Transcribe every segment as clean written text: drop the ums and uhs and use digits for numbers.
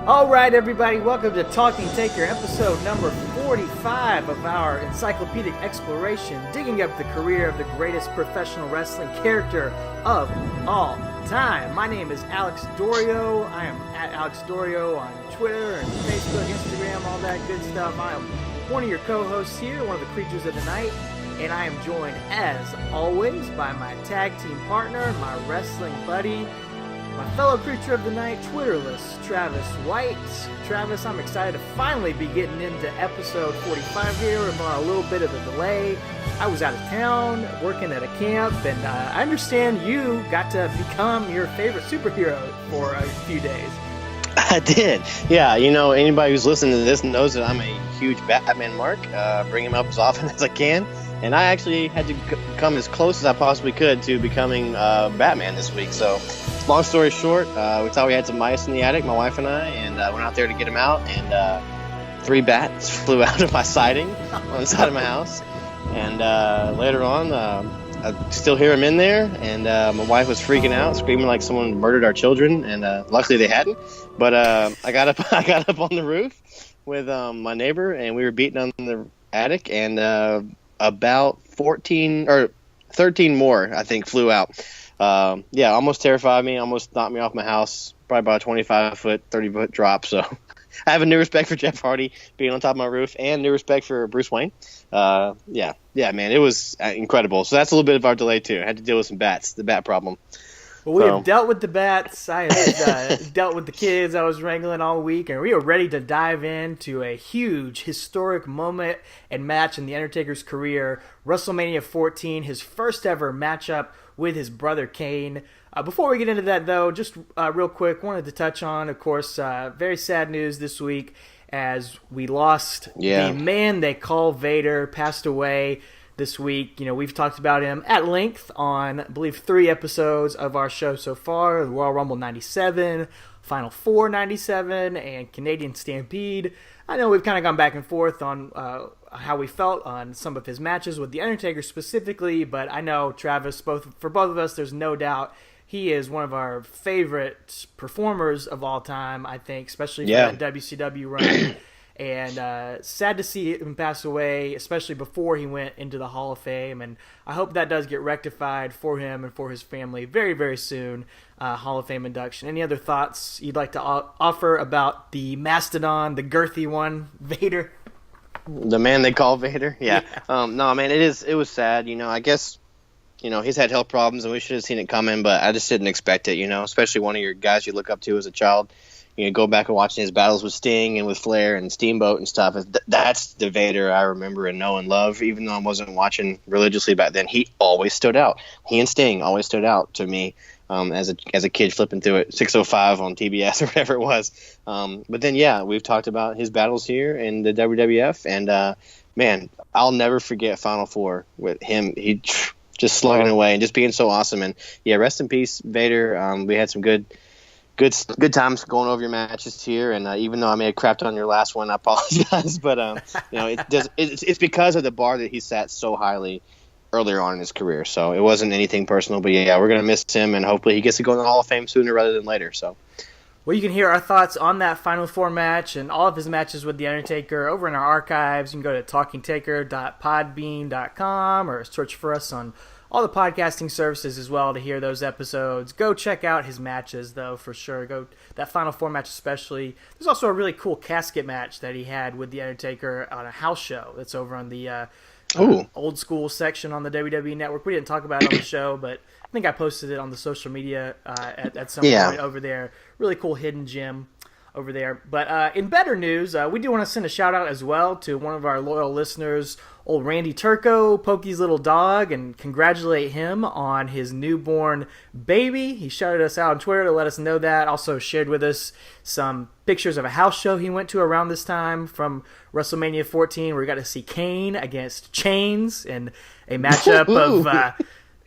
All right, everybody, welcome to Talking Taker, episode number 45 of our encyclopedic exploration, digging up the career of the greatest professional wrestling character of all time. My name is Alex Dorio. I am at Alex Dorio on Twitter and Facebook, Instagram, all that good stuff. I am one of your co-hosts here, one of the creatures of the night, and I am joined, as always, by my tag team partner, my wrestling buddy, my fellow creature of the night, Twitterless, Travis White. Travis, I'm excited to finally be getting into episode 45 here. I'm on a little bit of a delay. I was out of town working at a camp, and I understand you got to become your favorite superhero for a few days. I did. Yeah, you know, anybody who's listening to this knows that I'm a huge Batman mark. Bring him up as often as I can. And I actually had to come as close as I possibly could to becoming Batman this week. So, long story short, we thought we had some mice in the attic, my wife and I, and went out there to get them out. And 3 bats flew out of my siding on the side of my house. And later on, I still hear them in there. And my wife was freaking out, screaming like someone murdered our children. And luckily they hadn't. But I got up on the roof with my neighbor, and we were beating on the attic, and about 14 or 13 more, I think, flew out. Almost terrified me, almost knocked me off my house, probably about a 25-foot, 30-foot drop. So I have a new respect for Jeff Hardy being on top of my roof, and new respect for Bruce Wayne. Man, it was incredible. So that's a little bit of our delay, too. I had to deal with some bats, the bat problem. Well, we have dealt with the bats. I have dealt with the kids I was wrangling all week, and we are ready to dive into a huge, historic moment and match in The Undertaker's career. WrestleMania 14, his first ever matchup with his brother Kane. Before we get into that, though, just real quick, wanted to touch on, of course, very sad news this week as we lost the man they call Vader, passed away this week. You know, we've talked about him at length on, I believe, 3 episodes of our show so far: the Royal Rumble 97, Final Four 97, and Canadian Stampede. I know we've kind of gone back and forth on how we felt on some of his matches with The Undertaker specifically, but I know, Travis, for both of us, there's no doubt he is one of our favorite performers of all time, I think, especially for that WCW run. And sad to see him pass away, especially before he went into the Hall of Fame. And I hope that does get rectified for him and for his family very, very soon. Hall of Fame induction. Any other thoughts you'd like to offer about the mastodon, the girthy one, Vader? The man they call Vader? Yeah. No, man, it was sad. You know, I guess, you know, he's had health problems and we should have seen it coming, but I just didn't expect it, you know, especially one of your guys you look up to as a child. You know, go back and watching his battles with Sting and with Flair and Steamboat and stuff. That's the Vader I remember and know and love. Even though I wasn't watching religiously back then, he always stood out. He and Sting always stood out to me as a kid flipping through it, 605 on TBS or whatever it was. But then, we've talked about his battles here in the WWF. And, man, I'll never forget Final Four with him. He just slugging away and just being so awesome. And, rest in peace, Vader. We had some good times going over your matches here, and even though I may have crapped on your last one, I apologize. But you know, it's because of the bar that he sat so highly earlier on in his career. So it wasn't anything personal, but we're gonna miss him, and hopefully he gets to go in the Hall of Fame sooner rather than later. So. Well, you can hear our thoughts on that Final Four match and all of his matches with The Undertaker over in our archives. You can go to talkingtaker.podbean.com or search for us on all the podcasting services as well to hear those episodes. Go check out his matches, though, for sure. Go that Final Four match especially. There's also a really cool casket match that he had with The Undertaker on a house show that's over on the old school section on the WWE Network. We didn't talk about it on the show, but I think I posted it on the social media at some point over there. Really cool hidden gem over there. But in better news, we do want to send a shout out as well to one of our loyal listeners, old Randy Turco, Pokey's little dog, and congratulate him on his newborn baby. He shouted us out on Twitter to let us know that. Also shared with us some pictures of a house show he went to around this time from WrestleMania 14, where we got to see Kane against Chains in a matchup of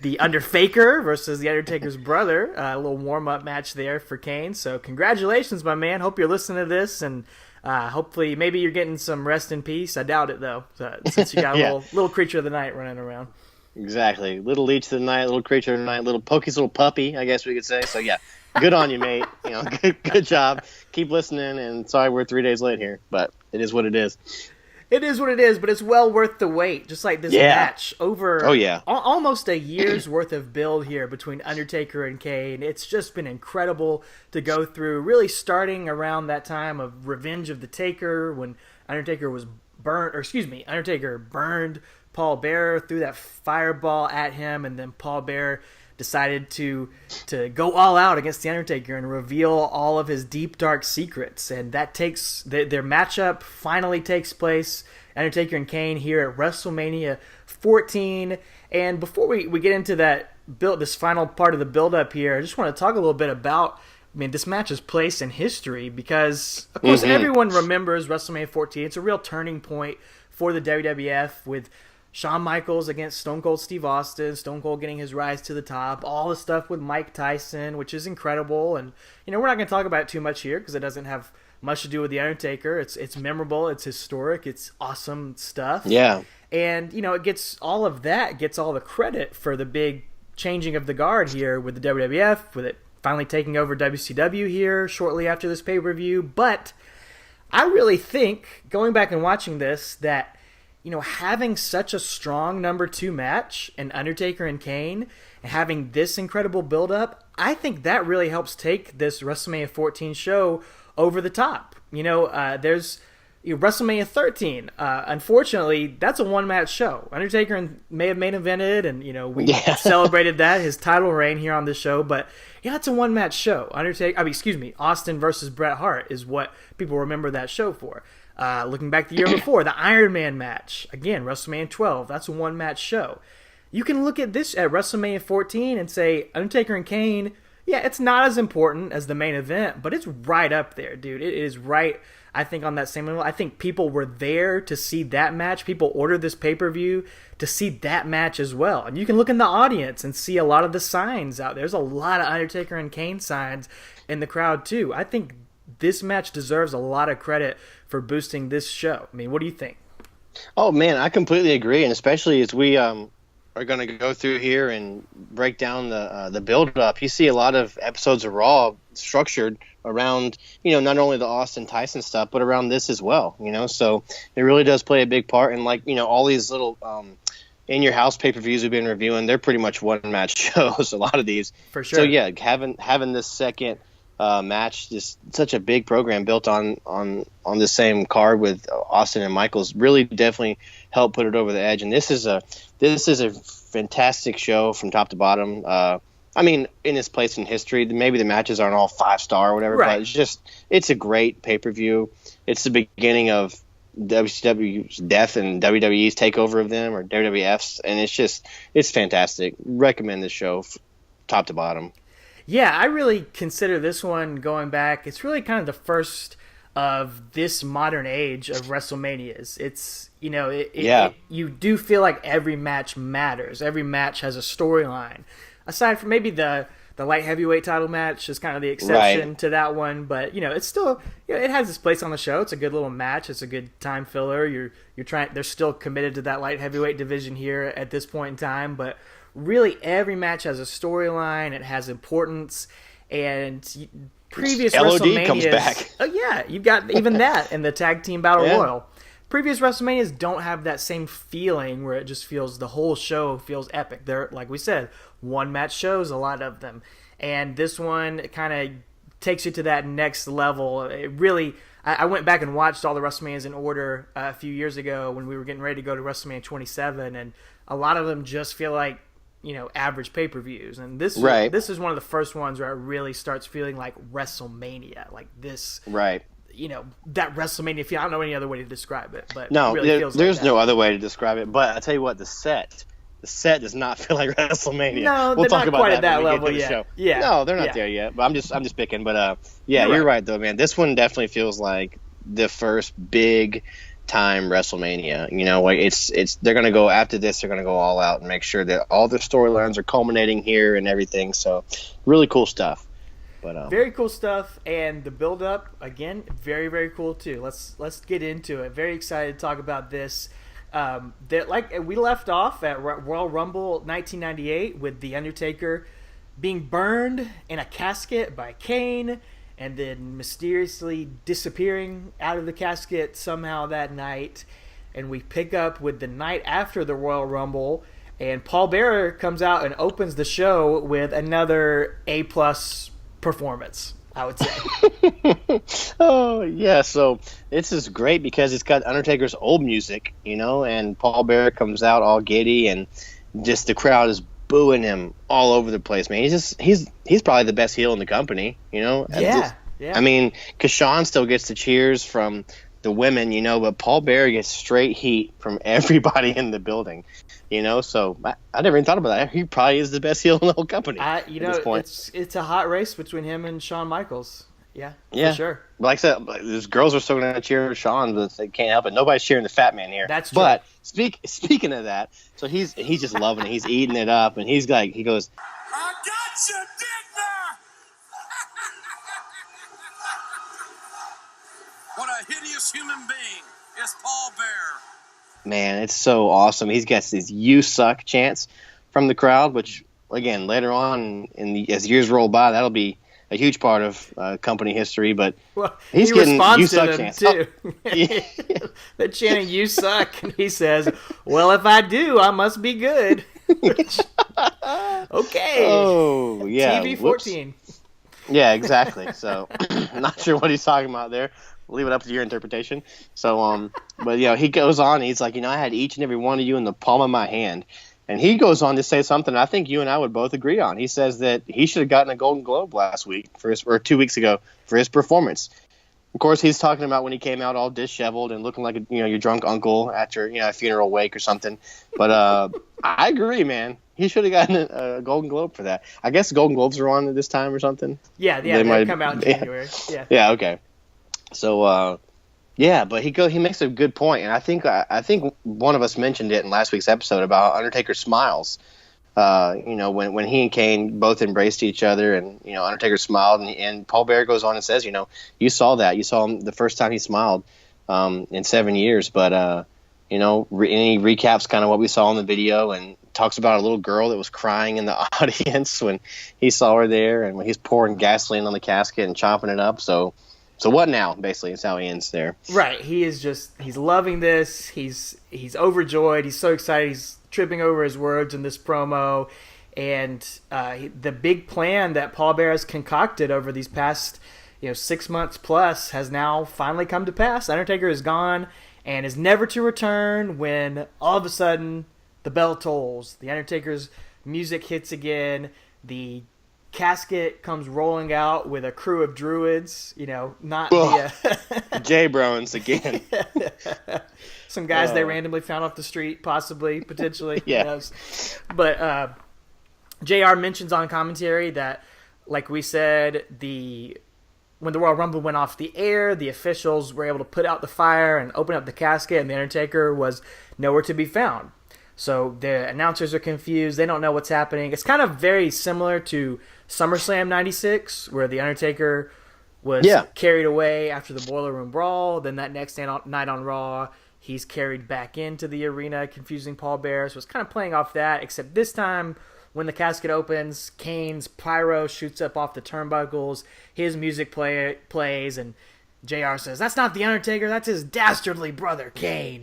the Undertaker versus the Undertaker's brother. A little warm-up match there for Kane. So congratulations, my man. Hope you're listening to this, and hopefully maybe you're getting some rest in peace. I doubt it, though, since you got a little creature of the night running around. Exactly. Little leech of the night, little creature of the night, little Pokey's little puppy, I guess we could say. So, Good on you, mate. Good job. Keep listening. And sorry we're 3 days late here, but it is what it is. It is what it is, but it's well worth the wait. Just like this match over almost a year's worth of build here between Undertaker and Kane. It's just been incredible to go through, really starting around that time of Revenge of the Taker when Undertaker burned Paul Bearer, threw that fireball at him, and then Paul Bearer decided to go all out against the Undertaker and reveal all of his deep dark secrets. And that takes their matchup finally takes place, Undertaker and Kane, here at WrestleMania 14. And before we get into this final part of the build up here, I just want to talk a little bit about, this match's place in history, because of course everyone remembers WrestleMania 14. It's a real turning point for the WWF with Shawn Michaels against Stone Cold Steve Austin, Stone Cold getting his rise to the top, all the stuff with Mike Tyson, which is incredible. And, we're not going to talk about it too much here because it doesn't have much to do with The Undertaker. It's memorable, it's historic, it's awesome stuff. Yeah. And, it gets all the credit for the big changing of the guard here with the WWF, with it finally taking over WCW here shortly after this pay-per-view. But I really think, going back and watching this, that having such a strong number 2 match in Undertaker and Kane and having this incredible build-up, I think that really helps take this WrestleMania 14 show over the top. There's WrestleMania 13. Unfortunately, that's a one-match show. Undertaker may have main evented, and we celebrated his title reign here on this show. But it's a one-match show. Austin versus Bret Hart is what people remember that show for. Looking back the year before, the Iron Man match, again, WrestleMania 12, that's a one-match show. You can look at this at WrestleMania 14 and say, Undertaker and Kane, it's not as important as the main event, but it's right up there, dude. It is right, I think, on that same level. I think people were there to see that match. People ordered this pay-per-view to see that match as well. And you can look in the audience and see a lot of the signs out there. There's a lot of Undertaker and Kane signs in the crowd, too. I think this match deserves a lot of credit for boosting this show. What do you think? Oh, man, I completely agree. And especially as we are going to go through here and break down the build-up, you see a lot of episodes of Raw structured around, not only the Austin Tyson stuff, but around this as well, So it really does play a big part. And, all these little in-your-house pay-per-views we've been reviewing, they're pretty much one-match shows, a lot of these. For sure. So, yeah, having this second match, just such a big program built on the same card with Austin and Michaels, really definitely helped put it over the edge. And this is a fantastic show from top to bottom. In its place in history, maybe the matches aren't all 5-star or whatever, right, but it's a great pay-per-view. It's the beginning of WCW's death and WWE's takeover of them, or WWF's, and it's fantastic. Recommend this show top to bottom. Yeah, I really consider this one, going back, it's really kind of the first of this modern age of WrestleManias. It's, you do feel like every match matters. Every match has a storyline. Aside from maybe the light heavyweight title match is kind of the exception to that one, but it's still, it has its place on the show. It's a good little match. It's a good time filler. They're still committed to that light heavyweight division here at this point in time, but really every match has a storyline. It has importance, and previous LOD WrestleManias comes back. Oh yeah, you've got even that in the Tag Team Battle Royal. Previous WrestleManias don't have that same feeling where it just feels, the whole show feels epic. They're, like we said, one-match shows, a lot of them. And this one kind of takes you to that next level. It really, I went back and watched all the WrestleManias in order a few years ago when we were getting ready to go to WrestleMania 27, and a lot of them just feel like, average pay-per-views. And this is one of the first ones where it really starts feeling like WrestleMania, like this. Right. That WrestleMania feel. I don't know any other way to describe it, but no, it really feels there's like no other way to describe it. But I tell you what, the set does not feel like WrestleMania. No, we'll they're talk not about quite that at that when we level get to the yet. show. Yeah, no, they're not there yet. But I'm just picking. But you're right though, man. This one definitely feels like the first big time WrestleMania. It's they're gonna go after this. They're gonna go all out and make sure that all the storylines are culminating here and everything. So really cool stuff. But very cool stuff, and the build up again, very very cool too. Let's get into it. Very excited to talk about this. That, like we left off at Royal Rumble 1998 with The Undertaker being burned in a casket by Kane, and then mysteriously disappearing out of the casket somehow that night. And we pick up with the night after the Royal Rumble, and Paul Bearer comes out and opens the show with another A-plus performance, I would say. Oh, yeah, so this is great because it's got Undertaker's old music, and Paul Bearer comes out all giddy, and just the crowd is booing him all over the place, man. He's probably the best heel in the company, Yeah. I mean, because Shawn still gets the cheers from the women, but Paul Bearer gets straight heat from everybody in the building, so I never even thought about that. He probably is the best heel in the whole company at this point. It's a hot race between him and Shawn Michaels. Yeah, for sure. Like I said, those girls are still going to cheer Shawn, but they can't help it. Nobody's cheering the fat man here. That's true. But speaking of that, so he's just loving it. He's eating it up, and he goes, I got you, didn't I? What a hideous human being is Paul Bearer. man, it's so awesome. He's got this "You Suck" chants from the crowd, which again later on as years roll by, that'll be a huge part of company history. But he getting responds "You to Suck" them chants too. Oh, yeah. They're chanting "You suck," and he says, "Well, if I do, I must be good." Okay. Oh yeah. TV 14. Yeah, exactly. So, not sure what he's talking about there. We'll leave it up to your interpretation. So, but he goes on. He's like, I had each and every one of you in the palm of my hand, and he goes on to say something I think you and I would both agree on. He says that he should have gotten a Golden Globe last week or 2 weeks ago for his performance. Of course, he's talking about when he came out all disheveled and looking like your drunk uncle after a funeral wake or something. But I agree, man. He should have gotten a Golden Globe for that. I guess Golden Globes are on at this time or something. Yeah, they might come out in January. Yeah. Yeah. Okay. So, but he makes a good point, and I think one of us mentioned it in last week's episode about Undertaker smiles. When he and Kane both embraced each other, and Undertaker smiled, and Paul Bearer goes on and says, you saw that, you saw him the first time he smiled in 7 years, but and he recaps kind of what we saw in the video and talks about a little girl that was crying in the audience when he saw her there, and when he's pouring gasoline on the casket and chopping it up. So what now? Basically, is how he ends there. Right. He's loving this. He's overjoyed. He's so excited. He's tripping over his words in this promo, and the big plan that Paul Bearer has concocted over these past 6 months plus has now finally come to pass. Undertaker is gone and is never to return when all of a sudden the bell tolls. The Undertaker's music hits again. The casket comes rolling out with a crew of druids, not the J-Brones again. Some guys they randomly found off the street, potentially. Yeah. Who knows? But JR mentions on commentary that, like we said, when the Royal Rumble went off the air, the officials were able to put out the fire and open up the casket, and the Undertaker was nowhere to be found. So the announcers are confused. They don't know what's happening. It's kind of very similar to SummerSlam 96, where the Undertaker was carried away after the Boiler Room Brawl. Then that next night on Raw, he's carried back into the arena, confusing Paul Bearer. So it's kind of playing off that, except this time, when the casket opens, Kane's pyro shoots up off the turnbuckles. His music plays, and JR says, "That's not the Undertaker. That's his dastardly brother, Kane."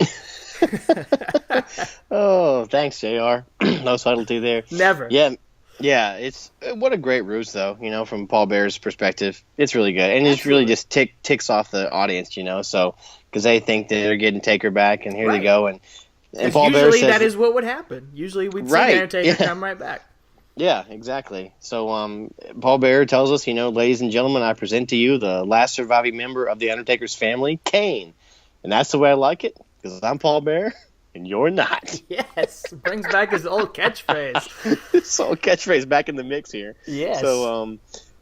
Oh, thanks, JR. No subtlety there. Never. Yeah. It's what a great ruse, though. From Paul Bearer's perspective, it's really good, and it's really just ticks off the audience, so because they think that they're getting Taker back, and here they go, and Paul Bearer says that is what would happen. Usually we'd see the Undertaker come right back. Yeah, exactly. So Paul Bearer tells us, ladies and gentlemen, I present to you the last surviving member of the Undertaker's family, Kane, and that's the way I like it. Because I'm Paul Bearer, and you're not. Yes, brings back his old catchphrase. His old catchphrase back in the mix here. Yes. So,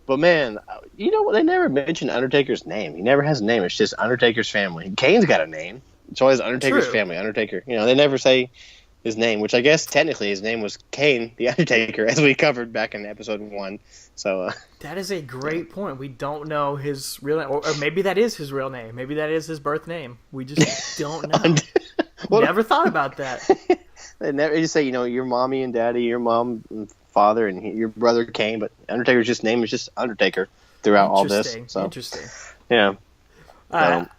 but man, what? They never mention Undertaker's name. He never has a name. It's just Undertaker's family. Kane's got a name. It's always Undertaker's family. Undertaker. They never say his name, which I guess technically his name was Kane the Undertaker, as we covered back in episode 1. So that is a great point. We don't know his real name, or maybe that is his real name. Maybe that is his birth name. We just don't know. Never thought about that. They just say, your mommy and daddy, your mom and father and your brother Kane, but Undertaker's name is just Undertaker throughout all this. So Interesting. yeah.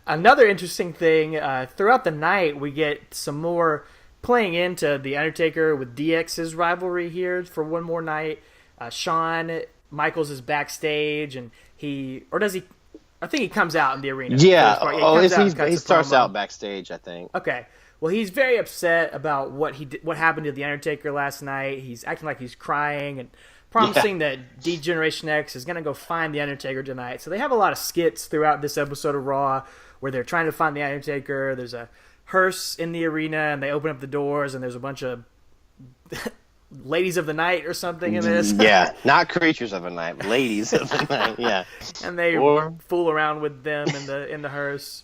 Another interesting thing, throughout the night, we get some more playing into the Undertaker with DX's rivalry here for one more night. Shawn Michaels is backstage, and I think he comes out in the arena. Yeah. He starts out backstage, I think. Okay. Well, he's very upset about what happened to the Undertaker last night. He's acting like he's crying and promising that D-Generation X is going to go find the Undertaker tonight. So they have a lot of skits throughout this episode of Raw where they're trying to find the Undertaker. There's a hearse in the arena, and they open up the doors, and there's a bunch of ladies of the night or something in this. Yeah, not creatures of the night, ladies of the night. Yeah, and they fool around with them in the hearse.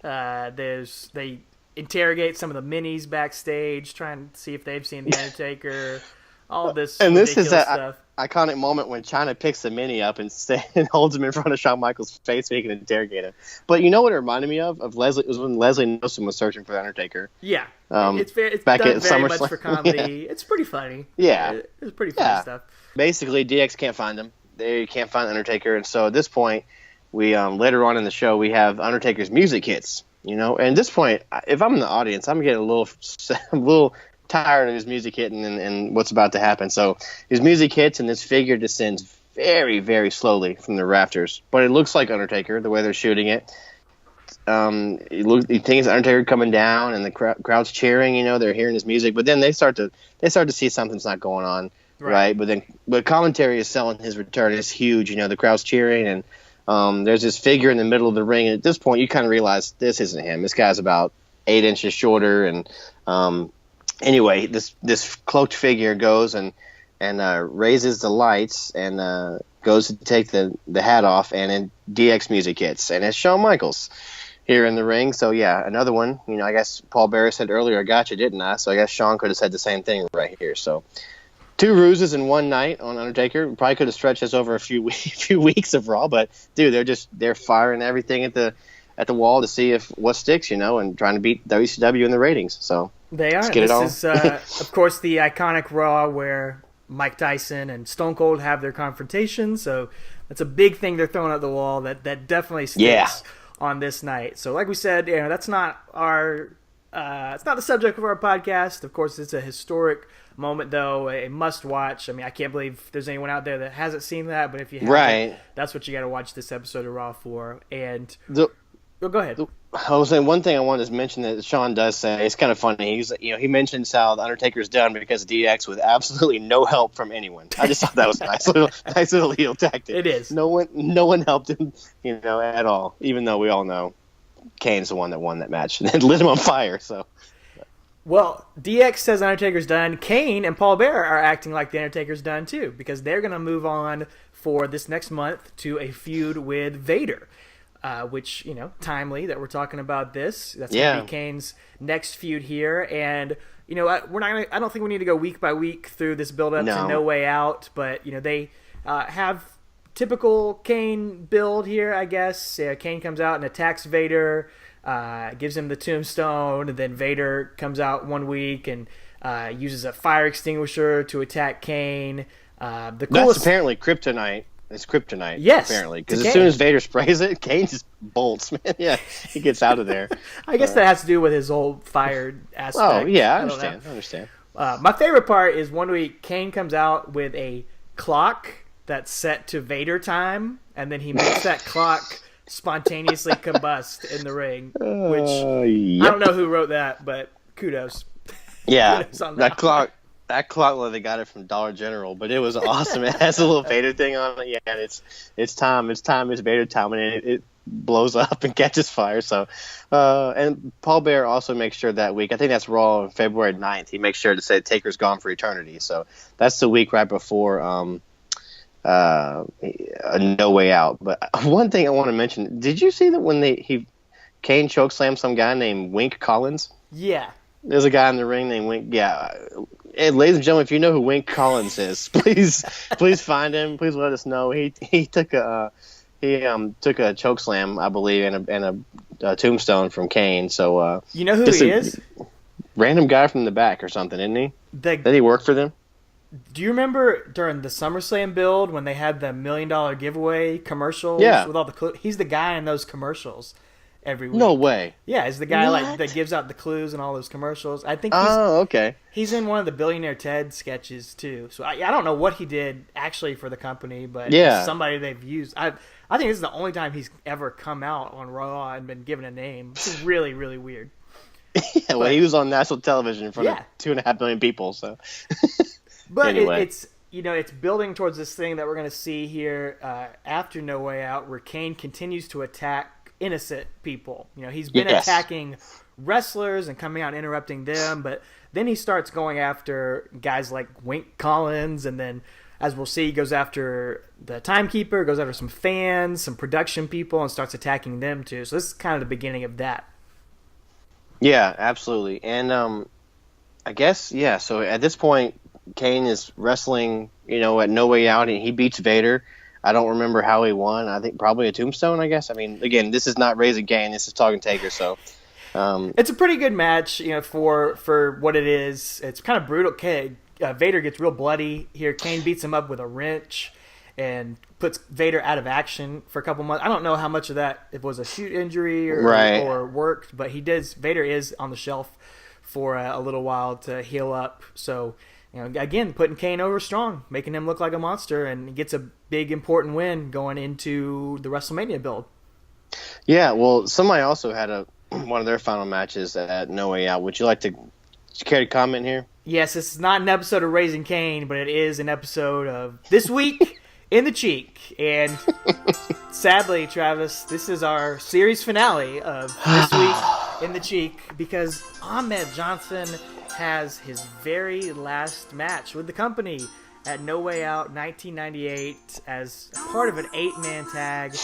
They interrogate some of the minis backstage, trying to see if they've seen the Undertaker. All this and ridiculous this is that stuff. Iconic moment when China picks the mini up and holds him in front of Shawn Michaels' face so he can interrogate him. But you know what it reminded me of Leslie? It was when Leslie Nielsen was searching for the Undertaker. Yeah, it's back done at very SummerSlam. much for comedy. Yeah. It's pretty funny. Yeah, it's pretty funny stuff. Basically, DX can't find him. They can't find Undertaker, and so at this point, we later on in the show we have Undertaker's music hits. You know, and at this point, if I'm in the audience, I'm getting a little tired of his music hitting and what's about to happen. So his music hits, and this figure descends very, very slowly from the rafters. But it looks like Undertaker the way they're shooting it. You think it's Undertaker coming down, and the crowd's cheering. You know, they're hearing his music, but then they start to see something's not going on, right? But commentary is selling his return. It's huge. You know, the crowd's cheering, and there's this figure in the middle of the ring. And at this point, you kind of realize this isn't him. This guy's about 8 inches shorter, and anyway, this cloaked figure goes and raises the lights and goes to take the hat off, and then DX music hits, and it's Shawn Michaels here in the ring. So yeah, another one. You know, I guess Paul Bearer said earlier, "I got you, didn't I?" So I guess Shawn could have said the same thing right here. So 2 ruses in one night on Undertaker. Probably could have stretched this over a few weeks of Raw, but dude, they're firing everything at the wall to see if what sticks, you know, and trying to beat WCW in the ratings. So they are. This is, of course, the iconic Raw where Mike Tyson and Stone Cold have their confrontation. So that's a big thing they're throwing at the wall that definitely sticks on this night. So like we said, you know, that's not it's not the subject of our podcast. Of course, it's a historic moment, though, a must watch. I mean, I can't believe there's anyone out there that hasn't seen that, but if you haven't, that's what you got to watch this episode of Raw for. And go ahead. I was saying one thing I wanted to mention that Shawn does say. It's kind of funny. He mentions how the Undertaker's done because of DX with absolutely no help from anyone. I just thought that was a nice little heel tactic. It is. No one helped him, you know, at all. Even though we all know Kane's the one that won that match and lit him on fire. So. Well, DX says Undertaker's done. Kane and Paul Bearer are acting like the Undertaker's done too, because they're going to move on for this next month to a feud with Vader. Which, you know, timely that we're talking about this. That's going to be Kane's next feud here. And, you know, I don't think we need to go week by week through this build-up to No Way Out. But, you know, they have typical Kane build here, I guess. Kane comes out and attacks Vader, gives him the tombstone. And then Vader comes out one week and uses a fire extinguisher to attack Kane. That's apparently kryptonite. It's kryptonite, yes, apparently. Because as soon as Vader sprays it, Kane just bolts, man. Yeah, he gets out of there. I guess that has to do with his whole fire aspect. Oh, yeah, I understand. My favorite part is one week Kane comes out with a clock that's set to Vader time, and then he makes that clock spontaneously combust in the ring, which I don't know who wrote that, but kudos. Yeah, that clock. That clock, well, they got it from Dollar General, but it was awesome. It has a little Vader thing on it. Yeah, and it's time. It's Vader time, and it blows up and catches fire. So, and Paul Bearer also makes sure that week, I think that's Raw on February 9th, he makes sure to say Taker's gone for eternity. So that's the week right before a No Way Out. But one thing I want to mention, did you see that when Kane chokeslammed some guy named Wink Collins? Yeah. There's a guy in the ring named Wink. Yeah. Hey, ladies and gentlemen, if you know who Wink Collins is, please find him. Please let us know. He took a choke slam, I believe, and a tombstone from Kane. So you know who he is? Random guy from the back or something, isn't he? Did he work for them? Do you remember during the SummerSlam build when they had the $1 million giveaway commercials? Yeah. With all the he's the guy in those commercials every week. No way. Yeah, he's the guy What? that gives out the clues and all those commercials. I think Okay. he's in one of the Billionaire Ted sketches too. So I don't know what he did actually for the company, but Yeah. he's somebody they've used. I think this is the only time he's ever come out on Raw and been given a name. It's really, really weird. Yeah, well, he was on national television in front Yeah. of 2.5 million people. So, But Anyway. it's building towards this thing that we're going to see here after No Way Out, where Kane continues to attack innocent people. He's been Yes. attacking wrestlers and coming out and interrupting them, but then he starts going after guys like Wink Collins, and then, as we'll see, he goes after the timekeeper, goes after some fans, some production people, and starts attacking them too. So this is kind of the beginning of that. yeah, absolutely. And I guess, yeah, so at this point, Kane is wrestling, at No Way Out, and he beats Vader. I don't remember how he won. I think probably a tombstone, I guess. I mean, again, this is not Raising Kane. This is Talking Taker, so... It's a pretty good match, for what it is. It's kind of brutal. Vader gets real bloody here. Kane beats him up with a wrench and puts Vader out of action for a couple months. I don't know how much of that it was a shoot injury or worked, but Vader is on the shelf for a little while to heal up. So, again, putting Kane over strong, making him look like a monster, and he gets a big important win going into the WrestleMania build. Yeah, well, somebody also had one of their final matches at No Way Out. Would you care to comment here? Yes, this is not an episode of Raising Kane, but it is an episode of This Week in the Cheek. And sadly, Travis, this is our series finale of This Week in the Cheek, because Ahmed Johnson has his very last match with the company at No Way Out 1998 as part of an 8-man tag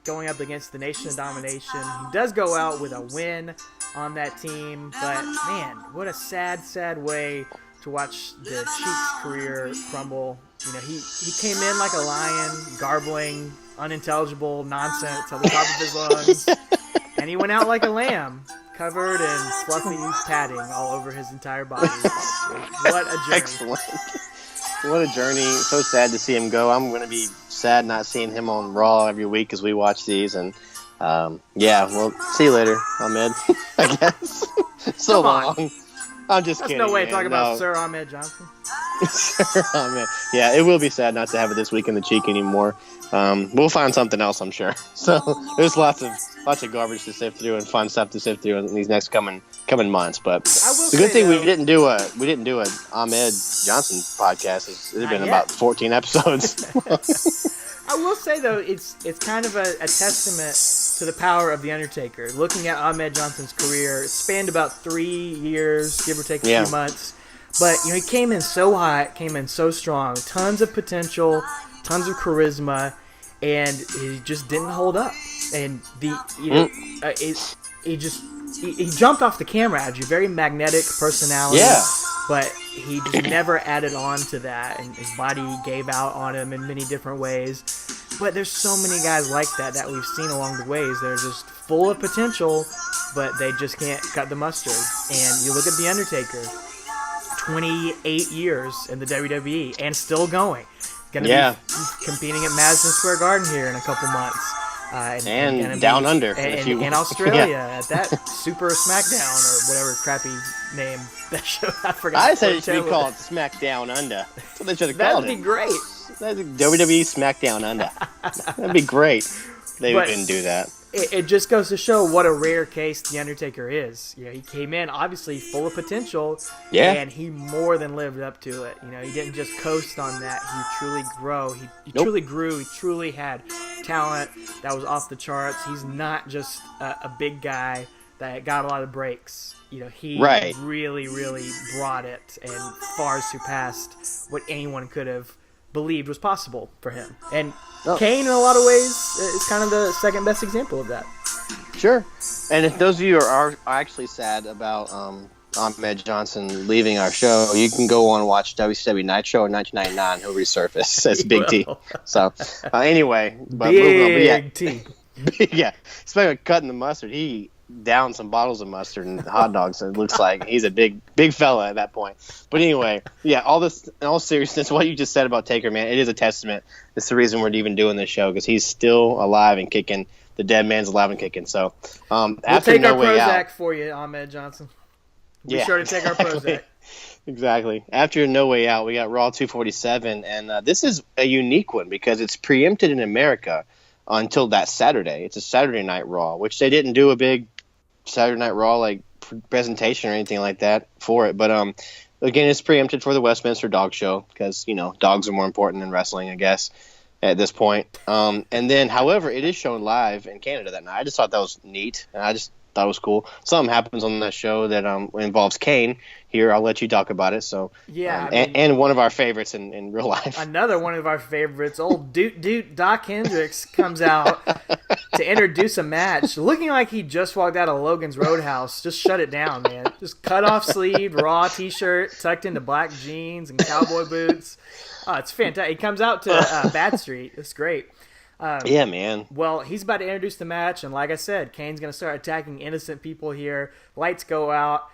going up against the Nation of Domination. He does go out with a win on that team, but man, what a sad, sad way to watch the Cheek's career crumble. He came in like a lion, garbling unintelligible nonsense at the top of his lungs, and he went out like a lamb, covered in fluffy padding all over his entire body. What a journey. Excellent. What a journey. So sad to see him go. I'm going to be sad not seeing him on Raw every week as we watch these. And, well, see you later, Ahmed, I guess. So long. I'm just That's kidding. no way to man. talk about No. Sir Ahmed Johnson. Sir Ahmed. Yeah, it will be sad not to have it this week in the Cheek anymore. We'll find something else, I'm sure. So there's lots of garbage to sift through and fun stuff to sift through in these next coming months. But the good thing we didn't do a Ahmed Johnson podcast. It's been about 14 episodes. I will say though, it's kind of a testament to the power of the Undertaker. Looking at Ahmed Johnson's career, it spanned about 3 years, give or take a few months. But he came in so hot, came in so strong, tons of potential, tons of charisma, and he just didn't hold up. And he jumped off the camera at you, very magnetic personality. Yeah. But he just never added on to that, and his body gave out on him in many different ways. But there's so many guys like that we've seen along the ways. They're just full of potential, but they just can't cut the mustard. And you look at The Undertaker, 28 years in the WWE, and still going. Gonna be competing at Madison Square Garden here in a couple months. And Down Under. In Australia at that Super SmackDown or whatever crappy name that show. I forgot. I said it should be called SmackDown Under. That's what they should have called it. That'd be great. That's WWE SmackDown Under. That'd be great. They didn't do that. It just goes to show what a rare case The Undertaker is. He came in obviously full of potential, and he more than lived up to it. He didn't just coast on that. He truly grew. He truly grew. He truly had talent that was off the charts. He's not just a big guy that got a lot of breaks. He really, really brought it and far surpassed what anyone could have believed was possible for him. And Kane, in a lot of ways, is kind of the second best example of that. Sure. And if those of you are actually sad about Ahmed Johnson leaving our show, you can go on and watch WCW Nitro in 1999. He'll resurface. That's Big T. So, anyway. But Big T. Yeah. Speaking of cutting the mustard, he down some bottles of mustard and hot dogs. So it looks like he's a big fella at that point. But anyway, yeah, in all seriousness, what you just said about Taker, man, it is a testament. It's the reason we're even doing this show, because he's still alive and kicking. The dead man's alive and kicking. So we'll after take No our Way Prozac Out, for you, Ahmed Johnson. Be yeah, sure to take our Prozac. Exactly. After No Way Out, we got Raw 247, and this is a unique one because it's preempted in America until that Saturday. It's a Saturday Night Raw, which they didn't do a big Saturday Night Raw like presentation or anything like that for it. But again, it's preempted for the Westminster Dog Show because dogs are more important than wrestling, I guess, at this point. And then, however, it is shown live in Canada that night. I just thought that was neat, and I just thought it was cool. Something happens on that show that involves Kane. Here, I'll let you talk about it. So yeah, and one of our favorites in real life. Another one of our favorites, old Dude Doc Hendricks comes out to introduce a match, looking like he just walked out of Logan's Roadhouse. Just shut it down, man. Just cut off sleeve, Raw T-shirt, tucked into black jeans and cowboy boots. Oh, it's fantastic. He comes out to Bad Street. It's great. Yeah, man. Well, he's about to introduce the match, and like I said, Kane's going to start attacking innocent people here. Lights go out.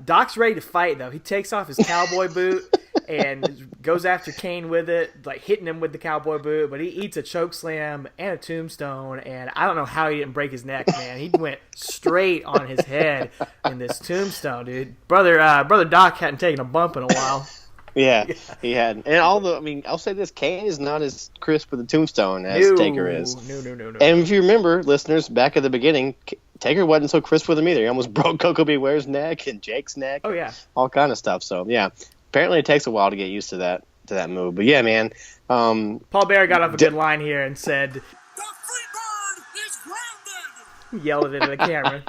Doc's ready to fight, though. He takes off his cowboy boot and goes after Kane with it, like hitting him with the cowboy boot, but he eats a choke slam and a tombstone, and I don't know how he didn't break his neck, man. He went straight on his head in this tombstone, dude. Brother Doc hadn't taken a bump in a while. Yeah, he had. And I'll say this, Kane is not as crisp with a tombstone as Taker is. No. And if you remember, listeners, back at the beginning, Taker wasn't so crisp with him either. He almost broke Coco Beware's neck and Jake's neck. Oh, yeah. All kind of stuff. So, yeah. Apparently it takes a while to get used to that move. But, yeah, man. Paul Bear got off a good line here and said, The Freebird is grounded! yelled it at the camera.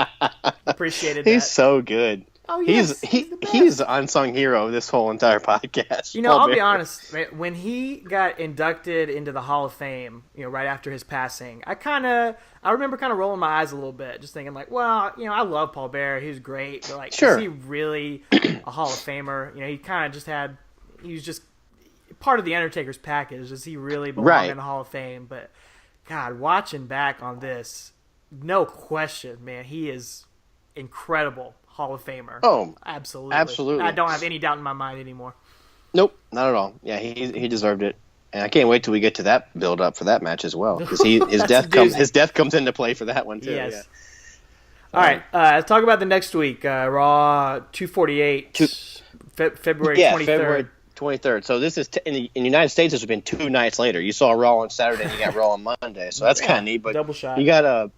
Appreciated that. He's so good. Oh, yes. He's the unsung hero of this whole entire podcast. I'll be honest. When he got inducted into the Hall of Fame, right after his passing, I remember rolling my eyes a little bit, just thinking like, well, I love Paul Bear. He was great, but like, sure. Is he really a Hall of Famer? He kind of just he was just part of the Undertaker's package. Does he really belong in the Hall of Fame? But God, watching back on this, no question, man, he is incredible. Hall of Famer. Oh, absolutely. I don't have any doubt in my mind anymore. Nope, not at all. Yeah, he deserved it, and I can't wait till we get to that build up for that match as well, because his death comes into play for that one too. Yes. Yeah. All right, let's talk about the next week. Raw 248, February 23rd. February 23rd. So this is in the United States. This has been 2 nights later. You saw Raw on Saturday, and you got Raw on Monday. So that's kind of neat. But double shot. You got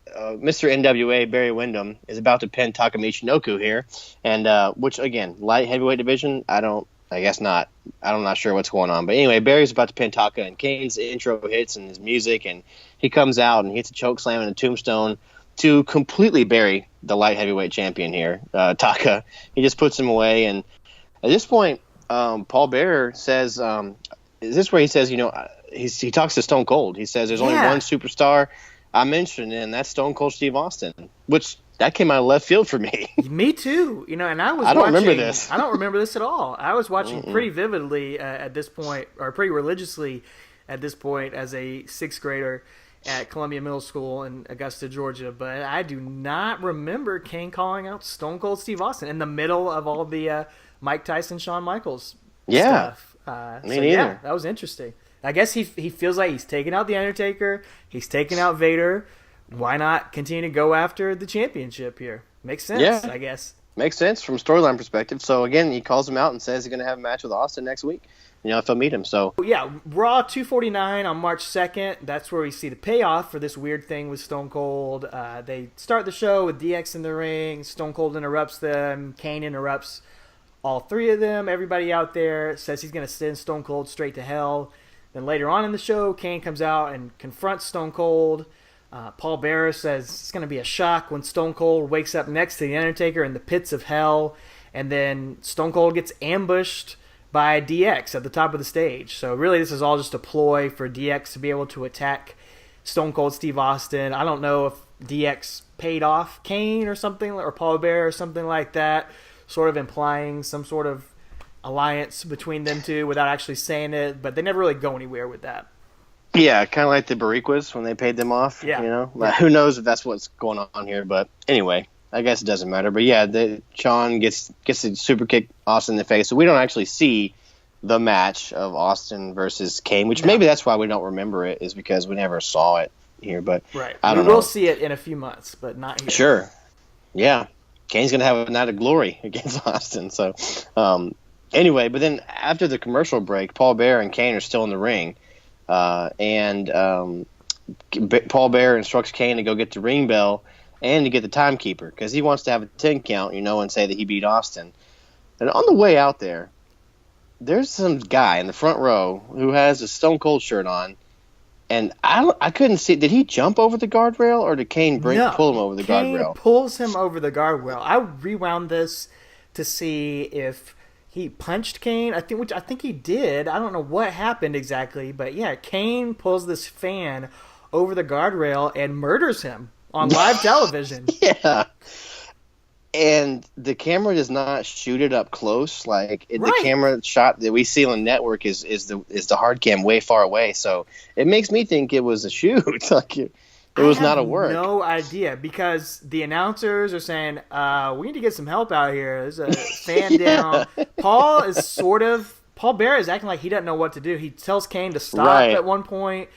Mr. NWA Barry Windham is about to pin Taka Michinoku here, and which again, light heavyweight division. I guess not. I'm not sure what's going on, but anyway, Barry's about to pin Taka, and Kane's intro hits and his music, and he comes out and hits a choke slam and a tombstone to completely bury the light heavyweight champion here, Taka. He just puts him away, and at this point, Paul Bearer says, "Is this where he says, he talks to Stone Cold? He says there's only one superstar I mentioned, and that's Stone Cold Steve Austin," which that came out of left field for me. Me too. And I don't remember this. I don't remember this at all. I was watching pretty vividly at this point, or pretty religiously at this point, as a 6th grader at Columbia Middle School in Augusta, Georgia. But I do not remember Kane calling out Stone Cold Steve Austin in the middle of all the Mike Tyson, Shawn Michaels stuff. Me neither. Yeah, that was interesting. I guess he feels like he's taken out The Undertaker. He's taken out Vader. Why not continue to go after the championship here? Makes sense, I guess. Makes sense from storyline perspective. So, again, he calls him out and says he's going to have a match with Austin next week, if he'll meet him. So yeah, Raw 249 on March 2nd. That's where we see the payoff for this weird thing with Stone Cold. They start the show with DX in the ring. Stone Cold interrupts them. Kane interrupts all 3 of them. Everybody out there says he's going to send Stone Cold straight to hell. Then later on in the show, Kane comes out and confronts Stone Cold. Paul Bearer says it's going to be a shock when Stone Cold wakes up next to The Undertaker in the pits of hell. And then Stone Cold gets ambushed by DX at the top of the stage. So really this is all just a ploy for DX to be able to attack Stone Cold Steve Austin. I don't know if DX paid off Kane or something, or Paul Bearer or something like that, sort of implying some sort of alliance between them two without actually saying it, but they never really go anywhere with that. Yeah, kind of like the Bariquas when they paid them off. Yeah. You know, like, who knows if that's what's going on here? But anyway, I guess it doesn't matter. But yeah, Shawn gets a super kick Austin in the face, so we don't actually see the match of Austin versus Kane, which maybe that's why we don't remember it, is because we never saw it here. But Right. I don't We will know. see it in a few months, but not here. Sure. Yeah, Kane's gonna have a night of glory against Austin. So anyway, but then after the commercial break, Paul Bearer and Kane are still in the ring. And Paul Bearer instructs Kane to go get the ring bell and to get the timekeeper because he wants to have a 10 count, and say that he beat Austin. And on the way out there, there's some guy in the front row who has a Stone Cold shirt on, and I couldn't see. Did he jump over the guardrail, or did Kane pull him over the guardrail? Kane pulls him over the guardrail. I rewound this to see if he punched Kane. I think he did. I don't know what happened exactly, but yeah, Kane pulls this fan over the guardrail and murders him on live television. Yeah. And the camera does not shoot it up close. The camera shot that we see on the network is the hard cam way far away. So it makes me think it was a shoot. It was not a work. No idea, because the announcers are saying, "We need to get some help out here. There's a fan down." Paul Bearer is acting like he doesn't know what to do. He tells Kane to stop at one point.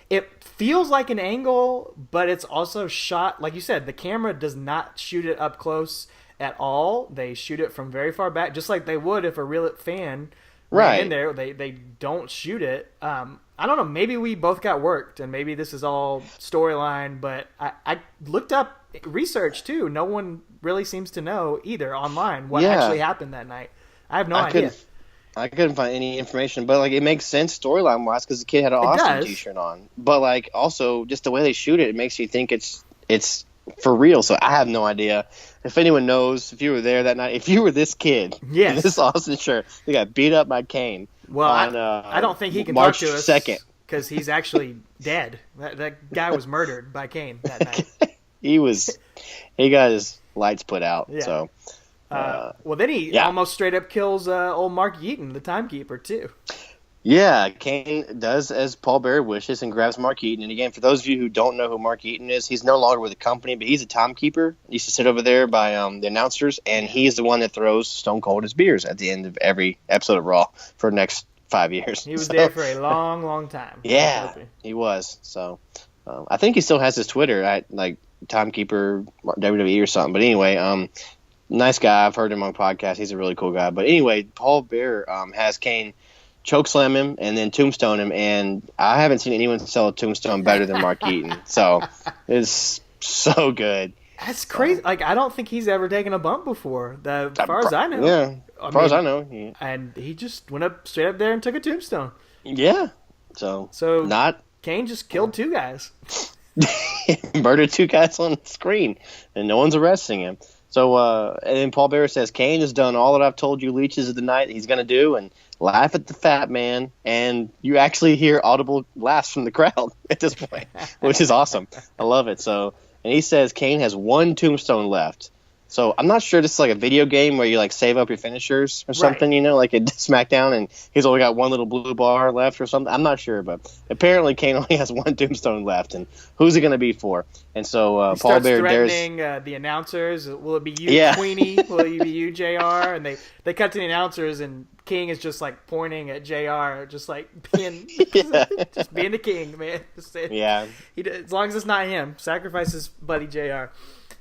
It feels like an angle, but it's also shot, like you said, the camera does not shoot it up close at all. They shoot it from very far back, just like they would if a real fan ran in there. They don't shoot it. I don't know, maybe we both got worked, and maybe this is all storyline, but I looked up research, too. No one really seems to know either online what actually happened that night. I have no idea. I couldn't find any information, but it makes sense storyline wise because the kid had an Austin t-shirt on. But also just the way they shoot it makes you think it's for real. So I have no idea. If anyone knows, if you were there that night, if you were this kid in this Austin shirt, they got beat up by Kane. Well, I don't think he can March talk to us 2nd because he's actually dead. That guy was murdered by Kane that night. He got his lights put out. Yeah. So. Well, then he almost straight up kills old Mark Yeaton, the timekeeper, too. Yeah, Kane does as Paul Bearer wishes and grabs Mark Yeaton. And again, for those of you who don't know who Mark Yeaton is, he's no longer with the company, but he's a timekeeper. He used to sit over there by the announcers, and he's the one that throws Stone Cold his beers at the end of every episode of Raw for the next 5 years. He was there for a long, long time. Yeah, he was. So I think he still has his Twitter at timekeeper WWE or something. But anyway, nice guy. I've heard him on podcasts. He's a really cool guy. But anyway, Paul Bearer has Kane chokeslam him and then tombstone him, and I haven't seen anyone sell a tombstone better than Mark Yeaton. So it's so good. That's crazy. I don't think he's ever taken a bump before, as far as I know. Yeah, as far as I know. Yeah. And he just went up straight up there and took a tombstone. Yeah. So Kane just killed 2 guys. Murdered 2 guys on the screen, and no one's arresting him. So, and then Paul Bearer says, Kane has done all that I've told you leeches of the night he's going to do, and laugh at the fat man, and you actually hear audible laughs from the crowd at this point, which is awesome. I love it. So, and he says Kane has 1 tombstone left. So I'm not sure this is like a video game where you save up your finishers or something, like at SmackDown, and he's only got 1 little blue bar left or something. I'm not sure, but apparently Kane only has 1 tombstone left, and who's it going to be for? And so Paul Bearer threatening the announcers. Will it be you, Queenie? Will it be you, JR? And they cut to the announcers, and King is just pointing at JR, just being just being the king, man. As long as it's not him, sacrifice his buddy JR.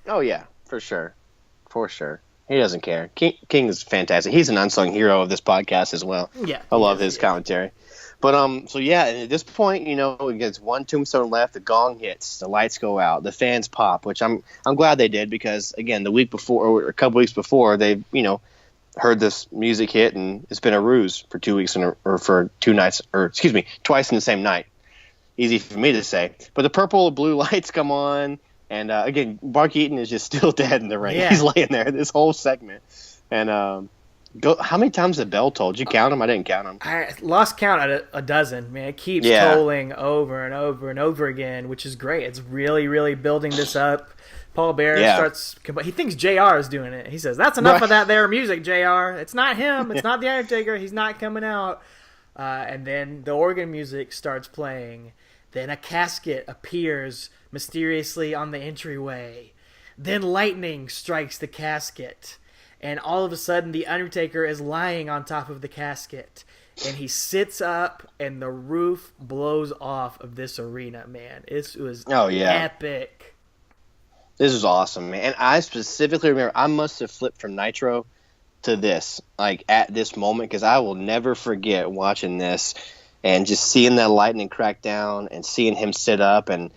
Oh yeah, for sure. For sure. He doesn't care. King is fantastic. He's an unsung hero of this podcast as well. Yeah. I love his commentary. But so yeah, at this point, it gets 1 tombstone left, the gong hits, the lights go out, the fans pop, which I'm glad they did because again, the week before or a couple weeks before, they've, heard this music hit and it's been a ruse for 2 weeks or for 2 nights, or excuse me, twice in the same night. Easy for me to say. But the purple and blue lights come on. And again, Mark Yeaton is just still dead in the ring. Yeah. He's laying there this whole segment. And how many times the bell tolled? Did you count them? I didn't count them. I lost count at a dozen. Man, it keeps tolling over and over and over again, which is great. It's really, really building this up. Paul Bearer he thinks JR is doing it. He says, "That's enough of that there music, JR. It's not him. It's not the Undertaker. He's not coming out." And then the organ music starts playing. Then a casket appears mysteriously on the entryway. Then lightning strikes the casket. And all of a sudden, the Undertaker is lying on top of the casket. And he sits up, and the roof blows off of this arena, man. It was epic. This is awesome, man. And I specifically remember, I must have flipped from Nitro to this, like, at this moment, because I will never forget watching this and just seeing that lightning crack down and seeing him sit up. And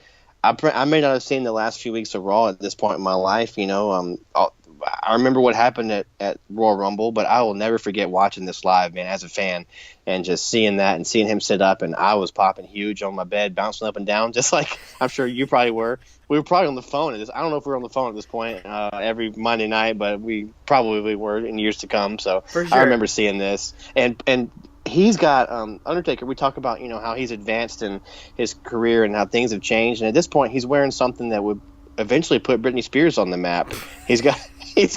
I may not have seen the last few weeks of Raw at this point in my life, you know. I remember what happened at Royal Rumble, but I will never forget watching this live, man, as a fan, and just seeing that and seeing him sit up. And I was popping huge on my bed, bouncing up and down, just like I'm sure you probably were. We were probably on the phone at this. I don't know if we were on the phone at this point every Monday night, but we probably were in years to come. So For sure. I remember seeing this. And he's got Undertaker. We talk about, you know, how he's advanced in his career and how things have changed. And at this point, he's wearing something that would eventually put Britney Spears on the map. He's got a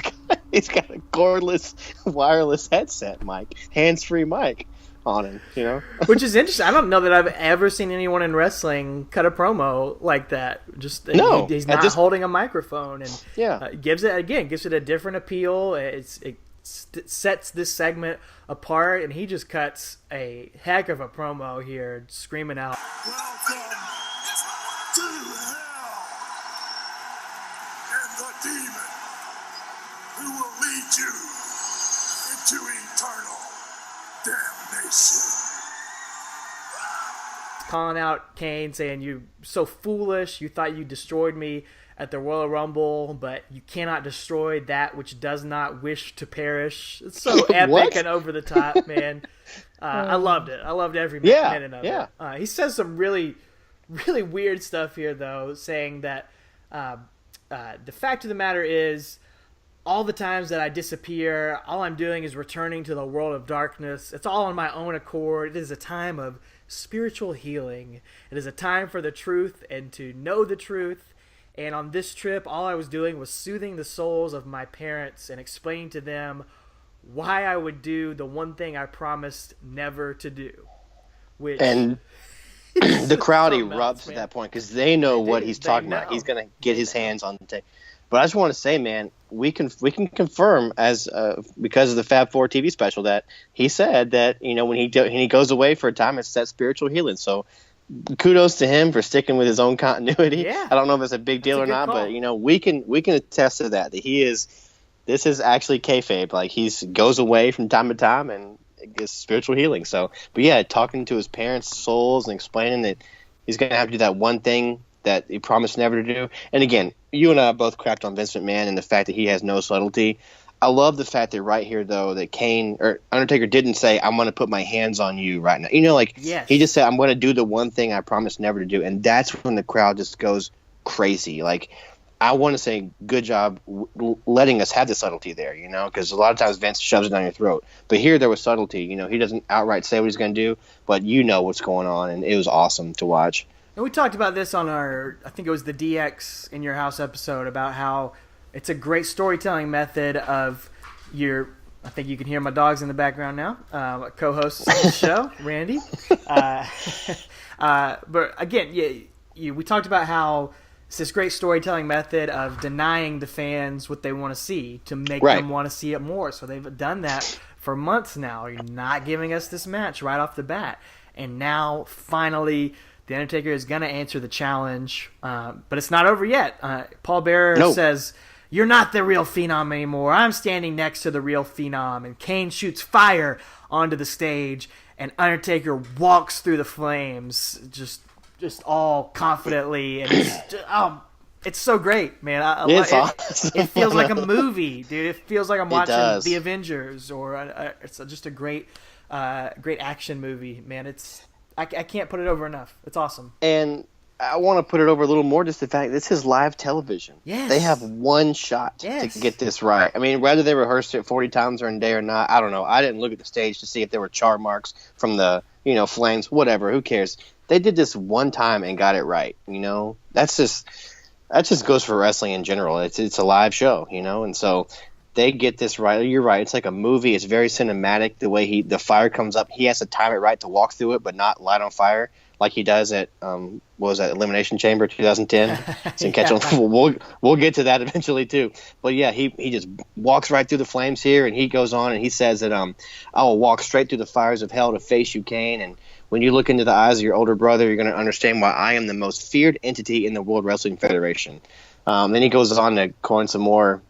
cordless wireless headset mic, hands-free mic on him, you know. Which is interesting. I don't know that I've ever seen anyone in wrestling cut a promo like that. Just he's not holding a microphone, and gives it a different appeal. It sets this segment apart, and he just cuts a heck of a promo here, screaming out, Welcome to hell and the demon who will lead you into eternal damnation. calling out Kane, saying, "You're so foolish. You thought you destroyed me at the Royal Rumble, but you cannot destroy that which does not wish to perish." It's so epic and over the top, man. I loved it. I loved every minute of it. He says some really, really weird stuff here, though, saying that the fact of the matter is, all the times that I disappear, all I'm doing is returning to the world of darkness. It's all on my own accord. It is a time of spiritual healing. It is a time for the truth and to know the truth. And on this trip, all I was doing was soothing the souls of my parents and explaining to them why I would do the one thing I promised never to do. And the crowd erupts at that point because they know what he's talking about. He's going to get his hands on the tape. But I just want to say, man, we can confirm as because of the Fab 4 TV special that he said that, you know, when he goes away for a time, it's that spiritual healing. So kudos to him for sticking with his own continuity. Yeah. I don't know if it's a big deal or not, but you know, we can attest to that this is actually kayfabe. Like, goes away from time to time and gets spiritual healing. So, but yeah, talking to his parents' souls and explaining that he's going to have to do that one thing that he promised never to do. And again, you and I both cracked on Vince McMahon and the fact that he has no subtlety. I love the fact that right here, though, that Kane or Undertaker didn't say, "I'm going to put my hands on you right now." You know, like, He just said, "I'm going to do the one thing I promised never to do." And that's when the crowd just goes crazy. Like, I want to say good job letting us have the subtlety there, you know, because a lot of times Vince shoves it down your throat. But here there was subtlety. You know, he doesn't outright say what he's going to do, but you know what's going on, and it was awesome to watch. And we talked about this on I think it was the DX in Your House episode, about how it's a great storytelling method of I think you can hear my dogs in the background now, co-host of the show, Randy. But again, we talked about how it's this great storytelling method of denying the fans what they want to see to make them want to see it more. So they've done that for months now. You're not giving us this match right off the bat. And now, finally, The Undertaker is going to answer the challenge. But it's not over yet. Paul Bearer says, "You're not the real Phenom anymore. I'm standing next to the real Phenom." And Kane shoots fire onto the stage. And Undertaker walks through the flames just all confidently, and it's so great, man. Awesome. It feels like a movie, dude. It feels like I'm watching The Avengers, or it's just a great action movie, man. I can't put it over enough. It's awesome. And I want to put it over a little more, just the fact this is live television. Yes. They have one shot to get this right. I mean, whether they rehearsed it 40 times during the day or not, I don't know. I didn't look at the stage to see if there were char marks from the, flames, whatever. Who cares? They did this one time and got it right. That just goes for wrestling in general. It's a live show, and so they get this right. You're right. It's like a movie. It's very cinematic. The way the fire comes up, he has to time it right to walk through it, but not light on fire. like he does at what was that, Elimination Chamber 2010. So catch Yeah. on. We'll get to that eventually too. But yeah, he just walks right through the flames here, and he goes on and he says that I will walk straight through the fires of hell to face you, Kane. And when you look into the eyes of your older brother, you're going to understand why I am the most feared entity in the World Wrestling Federation. Then he goes on to coin some more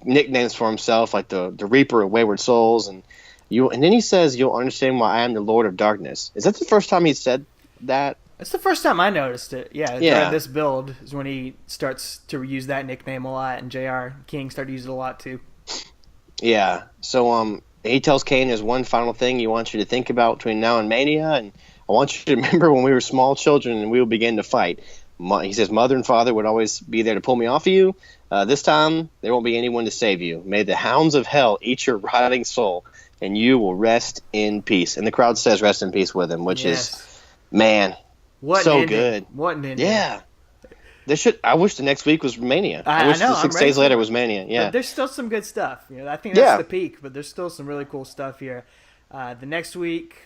nicknames for himself, like the Reaper of Wayward Souls, and then he says, "You'll understand why I am the Lord of Darkness." Is that the first time he said that? It's the first time I noticed it. Yeah. During this build is when he starts to use that nickname a lot, and JR King started to use it a lot too. Yeah. So he tells Kane there's one final thing he wants you to think about between now and Mania, and I want you to remember when we were small children and we would begin to fight. He says mother and father would always be there to pull me off of you. This time there won't be anyone to save you. May the hounds of hell eat your rotting soul, and you will rest in peace. And the crowd says rest in peace with him, which is, man, what so ending. good. What an ending. Yeah. I wish the next week was Mania. I wish know, the 6 days later was Mania. Yeah. But there's still some good stuff. I think that's the peak, but there's still some really cool stuff here. The next week,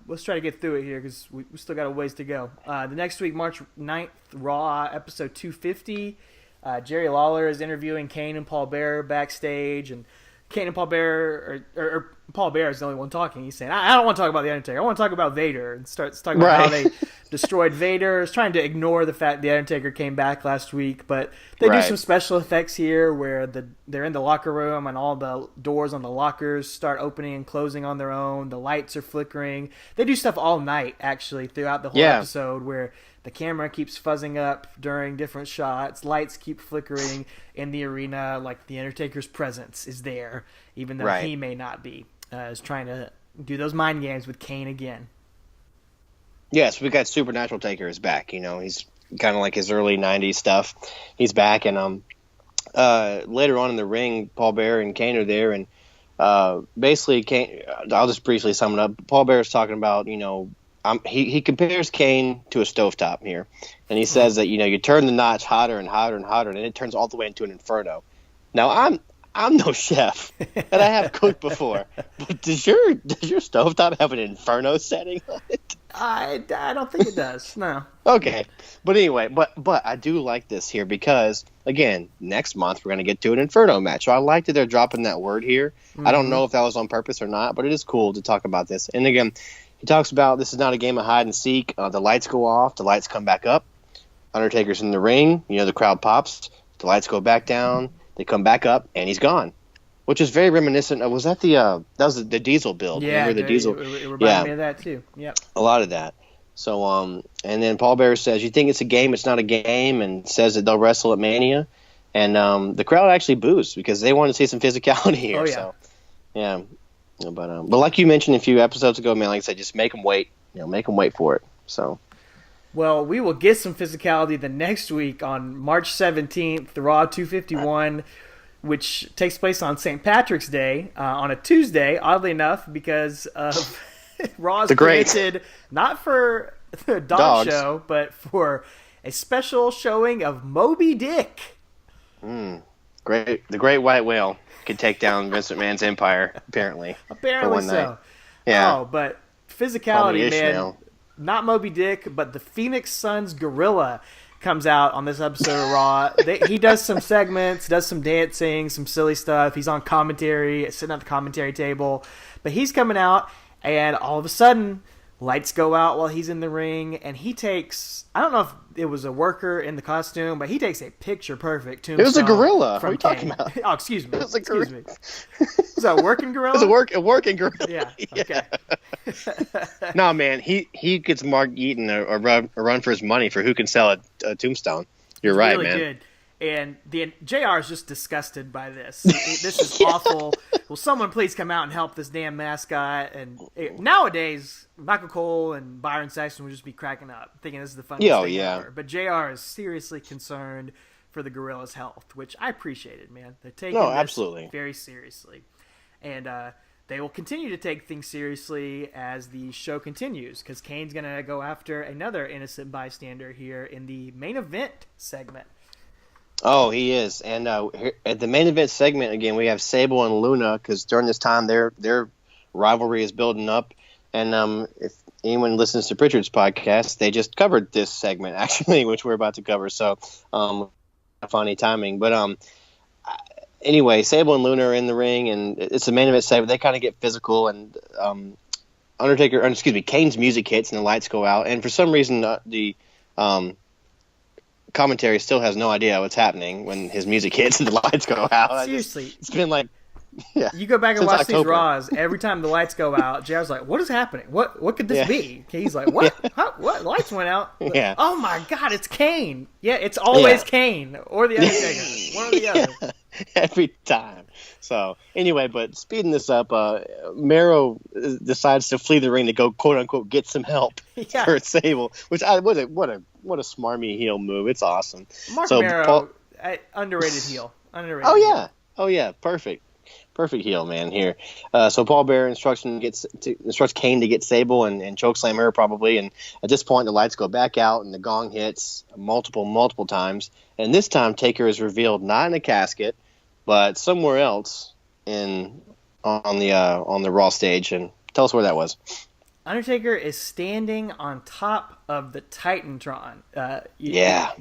let's try to get through it here because we still got a ways to go. The next week, March 9th, Raw, episode 250. Jerry Lawler is interviewing Kane and Paul Bearer backstage, and Kane and Paul Bearer, or Paul Bearer is the only one talking. He's saying, I don't want to talk about The Undertaker. I want to talk about Vader. And starts talking about how they destroyed Vader. He's trying to ignore the fact The Undertaker came back last week. But they do some special effects here where they're in the locker room and all the doors on the lockers start opening and closing on their own. The lights are flickering. They do stuff all night, actually, throughout the whole episode where the camera keeps fuzzing up during different shots. Lights keep flickering in the arena, like the Undertaker's presence is there, even though he may not be. Is trying to do those mind games with Kane again. Yes, we got Supernatural Taker is back. He's kind of like his early '90s stuff. He's back, and later on in the ring, Paul Bearer and Kane are there, and basically, Kane. I'll just briefly sum it up. Paul Bearer's talking about, he compares Kane to a stovetop here, and he says that you turn the notch hotter and hotter and hotter, and it turns all the way into an inferno. Now I'm no chef, and I have cooked before. But does your stovetop have an inferno setting on it? I don't think it does. No. Okay, but anyway, but I do like this here because again, next month we're going to get to an inferno match. So I like that they're dropping that word here. I don't know if that was on purpose or not, but it is cool to talk about this. And again, he talks about this is not a game of hide and seek. The lights go off, the lights come back up. Undertaker's in the ring. The crowd pops. The lights go back down. They come back up, and he's gone, which is very reminiscent of, that was the Diesel build? Yeah, remember the Diesel? It reminded me of that too. Yep. A lot of that. So, and then Paul Bearer says, "You think it's a game? It's not a game," and says that they'll wrestle at Mania, and the crowd actually boos because they want to see some physicality here. Oh yeah. So, yeah. But like you mentioned a few episodes ago, man, like I said, just make them wait. Make them wait for it. So. Well, we will get some physicality the next week on March 17th, the Raw 251, which takes place on St. Patrick's Day on a Tuesday, oddly enough, because of Raw's created not for the dog show, but for a special showing of Moby Dick. Great. The great white whale could take down Vince McMahon's empire, apparently. Apparently so. Night. Yeah. Oh, but physicality, man. Not Moby Dick, but the Phoenix Suns gorilla comes out on this episode of Raw. He does some segments, does some dancing, some silly stuff. He's on commentary, sitting at the commentary table. But he's coming out, and all of a sudden, lights go out while he's in the ring, and he takes, I don't know if it was a worker in the costume, but he takes a picture-perfect tombstone. It was a gorilla. What are you talking about? Oh, excuse me. It was a gorilla. Was that a working gorilla? It was a working gorilla. Yeah, okay. No, man, he gets Mark Eaton a run for his money for who can sell a tombstone. You're right, really man. Good. And JR is just disgusted by this. This is awful. Will someone please come out and help this damn mascot? And nowadays, Michael Cole and Byron Saxton would just be cracking up, thinking this is the funniest thing ever. But JR is seriously concerned for the gorilla's health, which I appreciated, man. They're taking this very seriously. And they will continue to take things seriously as the show continues, because Kane's going to go after another innocent bystander here in the main event segment. Oh, he is. And at the main event segment, again, we have Sable and Luna, because during this time, their rivalry is building up. And if anyone listens to Pritchard's podcast, they just covered this segment actually, which we're about to cover. So funny timing. But anyway, Sable and Luna are in the ring, and it's a main event segment. They kind of get physical, and Kane's music hits and the lights go out, and for some reason the commentary still has no idea what's happening when his music hits and the lights go out. Seriously, it's been like, yeah. You go back and watch October. these Raws. Every time the lights go out, JR's like, "What is happening? What could this be?" He's like, "What? Huh? What? Lights went out? Yeah. Oh my God, it's Kane! Yeah, it's always Kane or the Undertaker, one or the other." Every time. So anyway, but speeding this up, Mero decides to flee the ring to go quote unquote get some help for Sable, which what a smarmy heel move. It's awesome. Mark Mero, underrated heel. Oh yeah, perfect heel, man. Here, so Paul Bearer instructs Kane to get Sable and chokeslam her probably, and at this point the lights go back out and the gong hits multiple times, and this time Taker is revealed not in a casket, but somewhere else on the Raw stage. And tell us where that was. Undertaker is standing on top of the Titantron.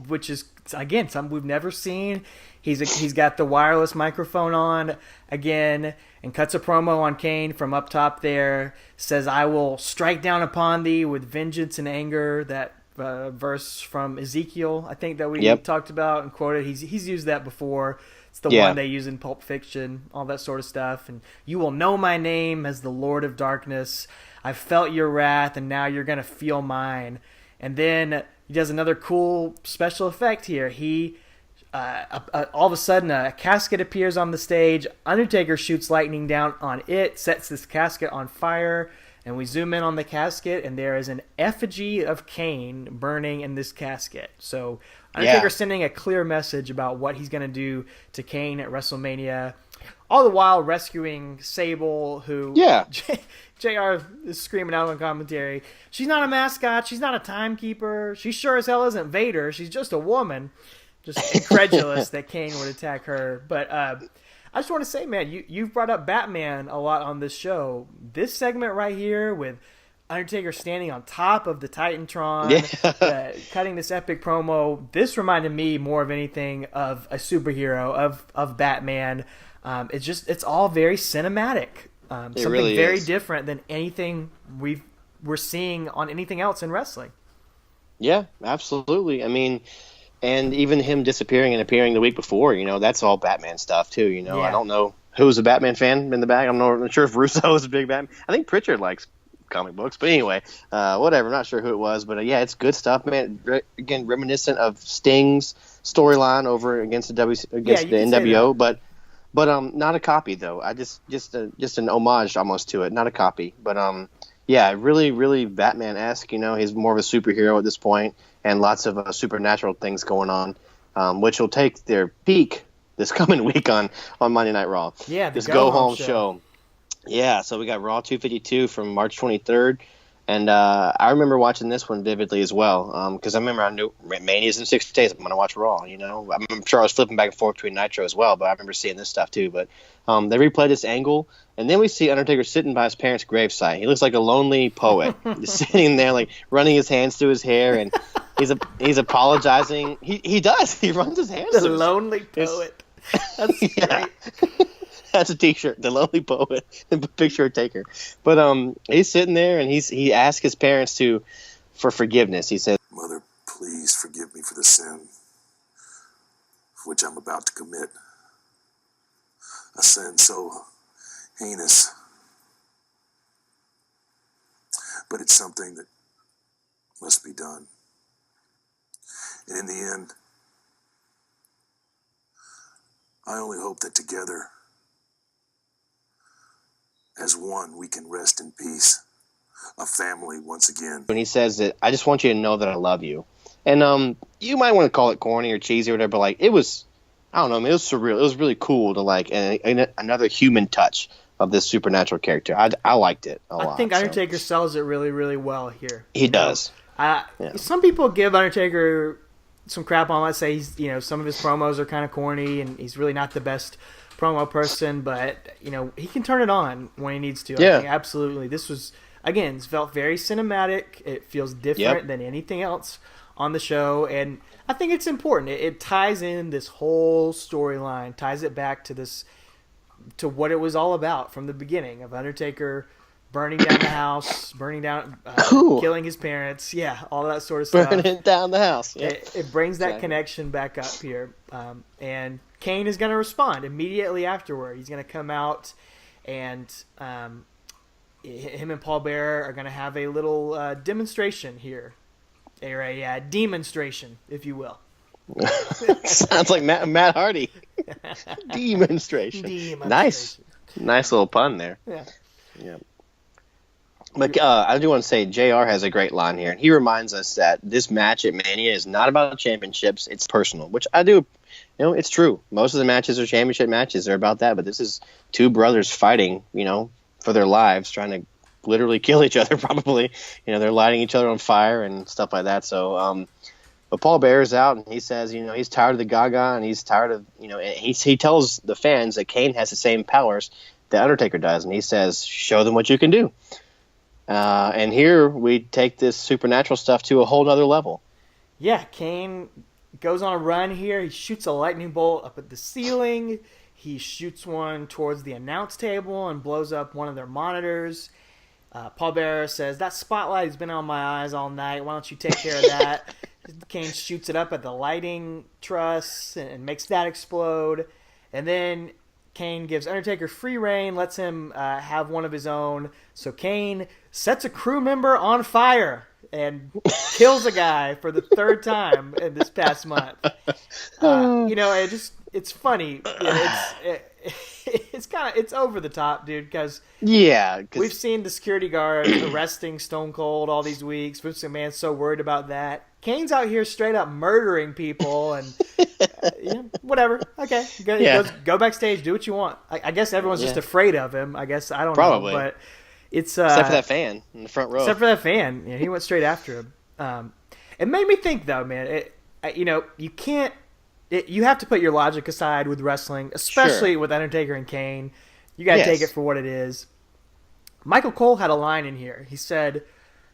Which is, again, something we've never seen. He's got the wireless microphone on again and cuts a promo on Kane from up top there. Says, "I will strike down upon thee with vengeance and anger." That verse from Ezekiel, I think, that we talked about and quoted. He's used that before. It's the one they use in Pulp Fiction, all that sort of stuff. And "you will know my name as the Lord of Darkness. I've felt your wrath, and now you're going to feel mine." And then he does another cool special effect here. He all of a sudden a casket appears on the stage. Undertaker shoots lightning down on it, sets this casket on fire, and we zoom in on the casket, and there is an effigy of Kane burning in this casket. So Undertaker sending a clear message about what he's going to do to Kane at WrestleMania, all the while rescuing Sable, who JR is screaming out on commentary, "She's not a mascot, she's not a timekeeper, she sure as hell isn't Vader, she's just a woman." Just incredulous that Kane would attack her. But I just want to say, man, you've brought up Batman a lot on this show. This segment right here with Undertaker standing on top of the Titantron, cutting this epic promo, this reminded me more of anything of a superhero, of Batman. It's all very cinematic. Something really very different than anything we're seeing on anything else in wrestling. Yeah, absolutely. I mean, and even him disappearing and appearing the week before, that's all Batman stuff too. I don't know who's a Batman fan in the back. I'm not sure if Russo is a big Batman. I think Pritchard likes comic books, but anyway, whatever. I'm not sure who it was, but it's good stuff, man. Again, reminiscent of Sting's storyline over against the NWO, but not a copy though. I just an homage almost to it, not a copy, but really, really Batman-esque. He's more of a superhero at this point, and lots of supernatural things going on, which will take their peak this coming week on Monday Night Raw. Yeah, this go-home show. Yeah, so we got Raw 252 from March 23rd, and I remember watching this one vividly as well, because I remember I knew Mania's in 6 days. I'm going to watch Raw, I'm sure I was flipping back and forth between Nitro as well, but I remember seeing this stuff too. But they replay this angle, and then we see Undertaker sitting by his parents' gravesite. He looks like a lonely poet, just sitting there, like running his hands through his hair, and he's apologizing. He does. He runs his hands. The lonely poet. That's great. That's a T-shirt, the lonely poet, picture of Taker. But he's sitting there, and he asks his parents for forgiveness. He says, "Mother, please forgive me for the sin which I'm about to commit. A sin so heinous, but it's something that must be done. And in the end, I only hope that together, as one, we can rest in peace, a family once again." When he says that, "I just want you to know that I love you." And you might want to call it corny or cheesy or whatever, but it was, I don't know, it was surreal. It was really cool to another human touch of this supernatural character. I liked it a lot. I think Undertaker sells it really, really well here. He does. Some people give Undertaker some crap on. Let's say he's, some of his promos are kind of corny and he's really not the best promo person, but he can turn it on when he needs to. I think absolutely. This was again, it's felt very cinematic. It feels different than anything else on the show, and I think it's important. It ties in this whole storyline, ties it back to what it was all about from the beginning of Undertaker burning down the house, killing his parents, all that sort of stuff. Burning down the house. It brings that connection back up here, and Kane is going to respond immediately afterward. He's going to come out, and him and Paul Bearer are going to have a little demonstration here, a demonstration, if you will. Sounds like Matt Hardy. Demonstration. Nice little pun there. Yeah. But I do want to say JR has a great line here, and he reminds us that this match at Mania is not about championships, it's personal, which I do, it's true. Most of the matches are championship matches, they're about that, but this is two brothers fighting, for their lives, trying to literally kill each other probably. They're lighting each other on fire and stuff like that. So, but Paul Bearer's out, and he says, he's tired of the Gaga, and he's tired of, he tells the fans that Kane has the same powers that Undertaker does, and he says, show them what you can do. And here we take this supernatural stuff to a whole nother level. Yeah, Kane goes on a run here. He shoots a lightning bolt up at the ceiling. He shoots one towards the announce table and blows up one of their monitors. Paul Bearer says, that spotlight has been on my eyes all night. Why don't you take care of that? Kane shoots it up at the lighting truss and makes that explode. And then Kane gives Undertaker free reign, lets him have one of his own. So Kane sets a crew member on fire and kills a guy for the third time in this past month. It's funny. It's over the top, dude, because we've seen the security guard arresting Stone Cold all these weeks. Vince McMahon's so worried about that. Kane's out here straight up murdering people, and whatever. Okay, go backstage, do what you want. I guess everyone's just afraid of him. I guess I don't know, but it's except for that fan in the front row. Except for that fan, he went straight after him. It made me think, though, man. You can't. You have to put your logic aside with wrestling, especially with Undertaker and Kane. You got to take it for what it is. Michael Cole had a line in here. He said,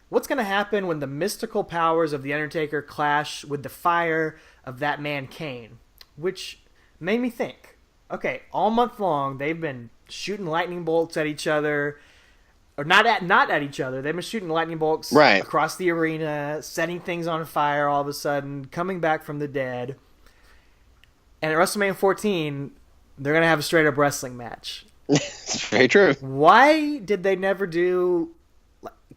what's going to happen when the mystical powers of The Undertaker clash with the fire of that man Kane? Which made me think, okay, all month long they've been shooting lightning bolts at each other, or not at each other. They've been shooting lightning bolts across the arena, setting things on fire all of a sudden, coming back from the dead. And at WrestleMania 14, they're going to have a straight-up wrestling match. It's very true. Why did they never do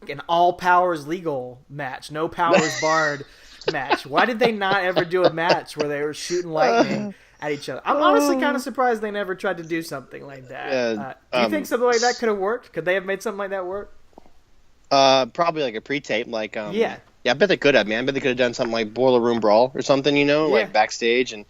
an all-powers legal match, no powers barred match? Why did they not ever do a match where they were shooting lightning at each other? I'm honestly kind of surprised they never tried to do something like that. Do you think something like that could have worked? Could they have made something like that work? Probably like a pre-tape. Yeah, I bet they could have, man. I bet they could have done something like Boiler Room Brawl or something, like backstage. And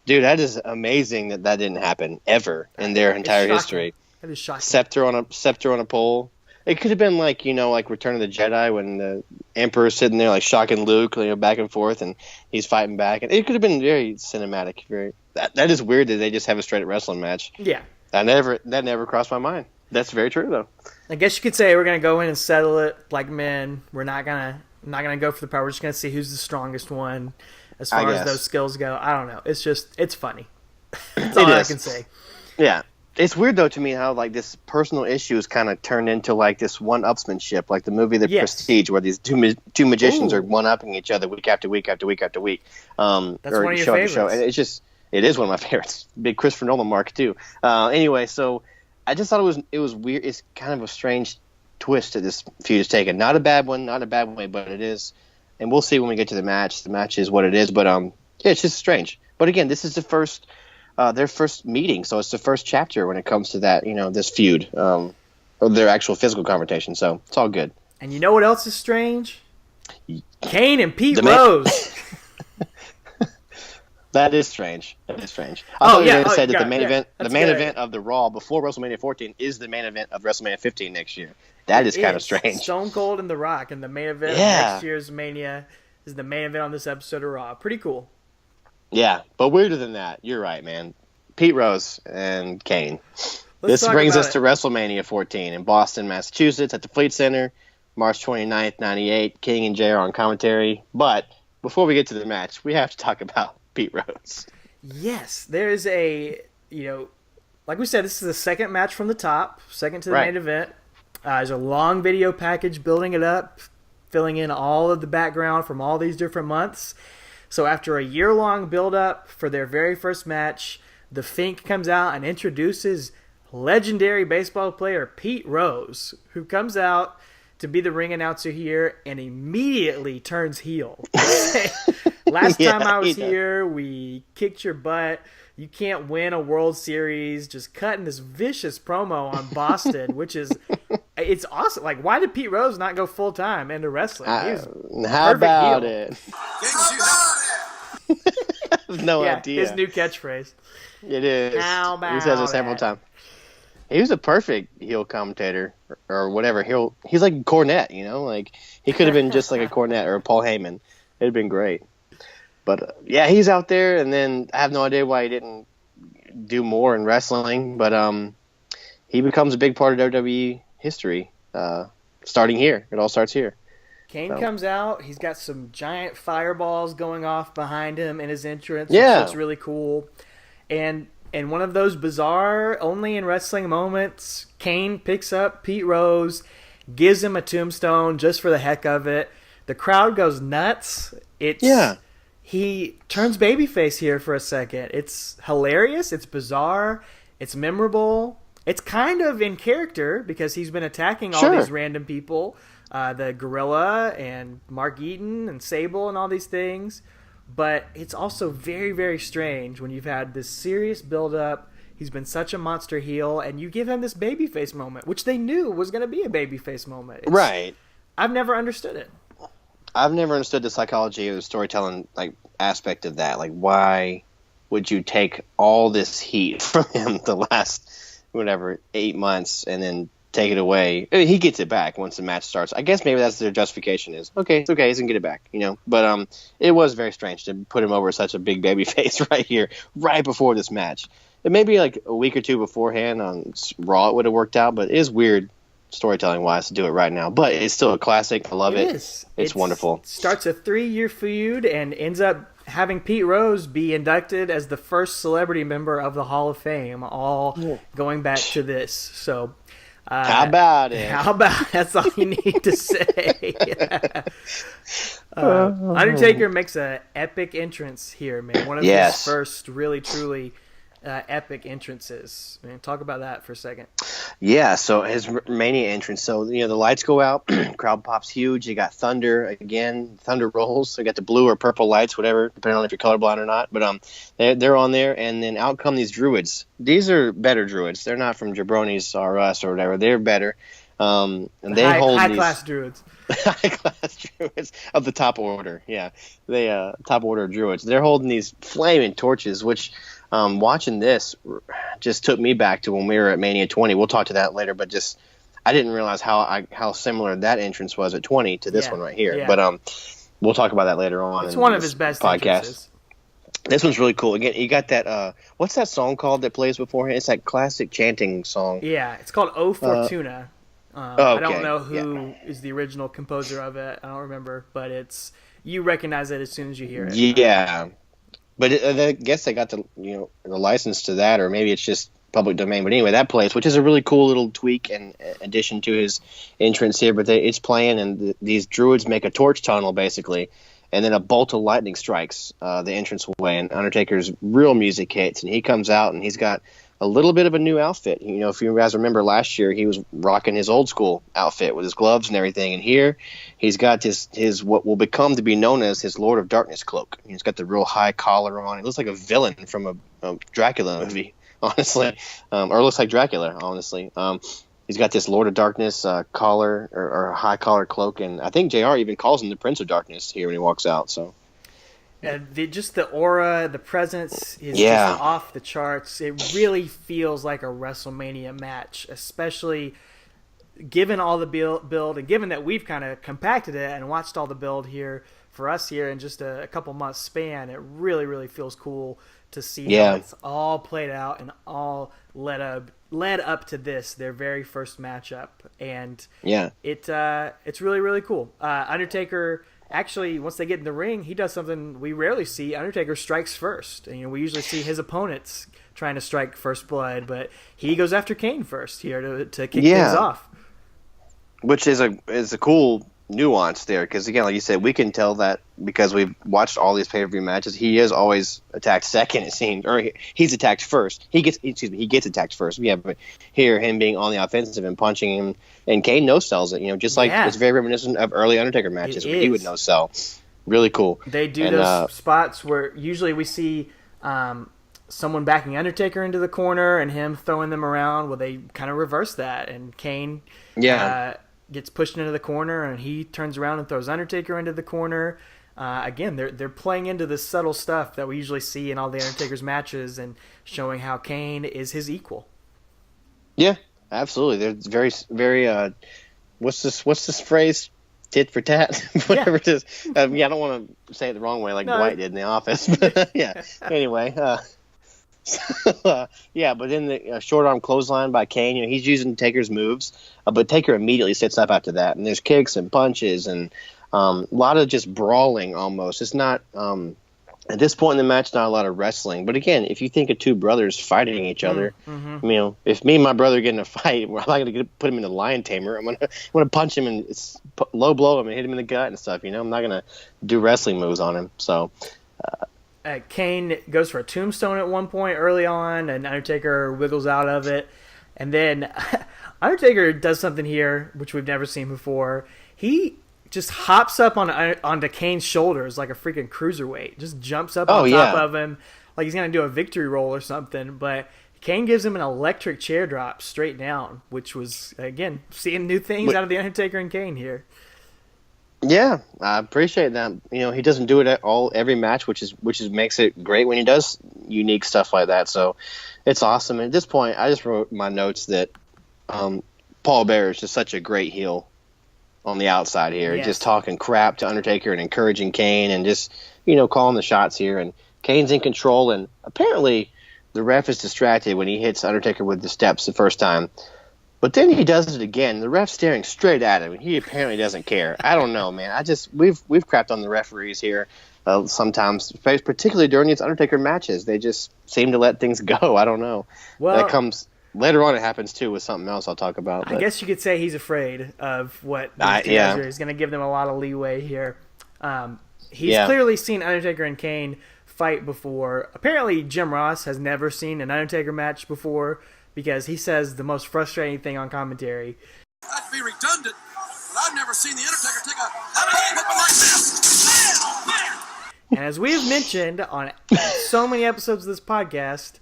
dude, that is amazing that didn't happen ever in their entire history. That is shocking. Scepter on a pole. It could have been like Return of the Jedi when the Emperor's sitting there like shocking Luke, back and forth, and he's fighting back. And it could have been very cinematic. That is weird that they just have a straight wrestling match. Yeah, that never crossed my mind. That's very true though. I guess you could say we're gonna go in and settle it like men. We're not gonna go for the power. We're just gonna see who's the strongest one. As far as those skills go, I don't know. It's funny. That's all I can say. Yeah. It's weird, though, to me how, this personal issue is kind of turned into, this one-upsmanship, like the movie The Prestige, where these two magicians are one-upping each other week after week after week after week. That's one of your favorites. And it is one of my favorites. Big Christopher Nolan mark, too. Anyway, so I just thought it was weird. It's kind of a strange twist that this feud is taken. Not a bad one, not a bad way, but it is. And we'll see when we get to the match. The match is what it is, but it's just strange. But again, this is their first meeting, so it's the first chapter when it comes to that, this feud, or their actual physical confrontation. So it's all good. And you know what else is strange? Kane and Pete Rose. That is strange. I thought you were going to say that the main event of the Raw before WrestleMania 14 is the main event of WrestleMania 15 next year. That is kind of strange. Stone Cold and The Rock, and the main event of next year's Mania is the main event on this episode of Raw. Pretty cool. Yeah, but weirder than that. You're right, man. Pete Rose and Kane. This brings us to WrestleMania 14 in Boston, Massachusetts, at the Fleet Center. March 29th, 98. King and JR on commentary. But before we get to the match, we have to talk about Pete Rose. Yes, there's like we said, this is the second match from the top, second to the main event. There's a long video package building it up, filling in all of the background from all these different months. So after a year-long build-up for their very first match, the Fink comes out and introduces legendary baseball player Pete Rose, who comes out to be the ring announcer here and immediately turns heel. Last time I was here, we kicked your butt. You can't win a World Series. Just cutting this vicious promo on Boston, which is, it's awesome. Like, why did Pete Rose not go full time into wrestling? How about heel. It? No idea. His new catchphrase. It is. How about he says it several times. He was a perfect heel commentator or whatever. He's like Cornette, like he could have been just like a Cornette or a Paul Heyman. It'd been great. But he's out there, and then I have no idea why he didn't do more in wrestling. But he becomes a big part of WWE history, starting here. It all starts here. Kane comes out. He's got some giant fireballs going off behind him in his entrance, which looks really cool. And one of those bizarre, only in wrestling moments, Kane picks up Pete Rose, gives him a tombstone just for the heck of it. The crowd goes nuts. He turns babyface here for a second. It's hilarious. It's bizarre. It's memorable. It's kind of in character because he's been attacking all these random people. The Gorilla and Mark Eaton and Sable and all these things. But it's also very, very strange when you've had this serious build-up. He's been such a monster heel, and you give him this babyface moment, which they knew was going to be a babyface moment. Right. I've never understood it. I've never understood the psychology or the storytelling aspect of that. Like, why would you take all this heat from him the last 8 months and then take it away? I mean, he gets it back once the match starts. I guess maybe that's their justification is, okay, it's okay, he's going to get it back, But it was very strange to put him over as such a big baby face right here, right before this match. It may be like a week or two beforehand on Raw it would have worked out, but it is weird storytelling-wise to do it right now. But it's still a classic. I love it. It's wonderful. Starts a 3-year feud and ends up having Pete Rose be inducted as the first celebrity member of the Hall of Fame, all going back to this. So... how about it? That's all you need to say. Undertaker makes an epic entrance here, man. One of his first really, truly epic entrances. Man, talk about that for a second. Yeah, so his Mania entrance. So, the lights go out, crowd pops huge. You got thunder again, thunder rolls. So you got the blue or purple lights, whatever, depending on if you're colorblind or not. But they're on there, and then out come these druids. These are better druids. They're not from Jabroni's or us or whatever. They're better. And they hold high class druids. High class druids of the top order. Yeah, they top order druids. They're holding these flaming torches, which. Watching this just took me back to when we were at Mania 20. We'll talk to that later, but I didn't realize how similar that entrance was at 20 to this one right here. Yeah. But we'll talk about that later on. It's one of his best podcast. Entrances. This one's really cool. Again, you got that. What's that song called that plays beforehand? It's that classic chanting song. Yeah, it's called O Fortuna. Okay. I don't know who is the original composer of it. I don't remember, but you recognize it as soon as you hear it. Yeah. But I guess they got the license to that, or maybe it's just public domain. But anyway, that plays, which is a really cool little tweak and addition to his entrance here. But it's playing, and these druids make a torch tunnel basically, and then a bolt of lightning strikes the entrance way, and Undertaker's real music hits, and he comes out, and he's got a little bit of a new outfit. If you guys remember last year, he was rocking his old school outfit with his gloves and everything. And here he's got his what will become to be known as his Lord of Darkness cloak. He's got the real high collar on. It looks like a villain from a Dracula movie, honestly. Or looks like Dracula, honestly. He's got this Lord of Darkness collar or high collar cloak. And I think JR even calls him the Prince of Darkness here when he walks out. So. Just the aura, the presence is just off the charts. It really feels like a WrestleMania match, especially given all the build and given that we've kind of compacted it and watched all the build here for us here in just a couple months span. It really, really feels cool to see how Yeah. it's all played out and all led up to this, their very first matchup. And Yeah. it's really, really cool. Undertaker, actually, once they get in the ring, he does something we rarely see. Undertaker strikes first. And, we usually see his opponents trying to strike first blood, but he goes after Kane first here to kick things off. Which is a cool nuance there, because again, like you said, we can tell that because we've watched all these pay-per-view matches. He is always attacked second, it seems, or he's attacked first. He gets attacked first. Yeah, but here, him being on the offensive and punching him, and Kane no-sells it. Just like it's very reminiscent of early Undertaker matches where he would no-sell. Really cool. They do those spots where usually we see someone backing Undertaker into the corner and him throwing them around. Well, they kind of reverse that, and Kane gets pushed into the corner, and he turns around and throws Undertaker into the corner. Again, they're playing into the subtle stuff that we usually see in all the Undertaker's matches and showing how Kane is his equal. Yeah, absolutely. They're very, very. What's this phrase? Tit for tat, whatever it is. I don't want to say it the wrong way like Dwight did in The Office. But, yeah. Anyway. But then the short arm clothesline by Kane, he's using Taker's moves, but Taker immediately sits up after that, and there's kicks and punches and a lot of just brawling almost. It's not at this point in the match, not a lot of wrestling. But again, if you think of two brothers fighting each other, if me and my brother get in a fight, I'm not going to put him in the lion tamer. I'm gonna punch him and low blow him and hit him in the gut and stuff. I'm not going to do wrestling moves on him. So. Kane goes for a tombstone at one point early on, and Undertaker wiggles out of it. And then Undertaker does something here, which we've never seen before. He just hops up onto Kane's shoulders like a freaking cruiserweight. Just jumps up on top of him like he's going to do a victory roll or something. But Kane gives him an electric chair drop straight down, which was, again, seeing new things out of the Undertaker and Kane here. Yeah, I appreciate that. He doesn't do it at all every match, which makes it great when he does unique stuff like that. So it's awesome. And at this point, I just wrote my notes that Paul Bearer is just such a great heel on the outside here, just talking crap to Undertaker and encouraging Kane and just calling the shots here. And Kane's in control, and apparently the ref is distracted when he hits Undertaker with the steps the first time. But then he does it again. The ref's staring straight at him, and he apparently doesn't care. I don't know, man. We've crapped on the referees here sometimes, particularly during these Undertaker matches. They just seem to let things go. I don't know. Well, that comes later on. It happens too with something else I'll talk about. I guess you could say he's afraid of what he's going to give them a lot of leeway here. He's clearly seen Undertaker and Kane fight before. Apparently, Jim Ross has never seen an Undertaker match before, because he says the most frustrating thing on commentary. That'd be redundant, but I've never seen the Undertaker take a whipping like this. And as we've mentioned on so many episodes of this podcast,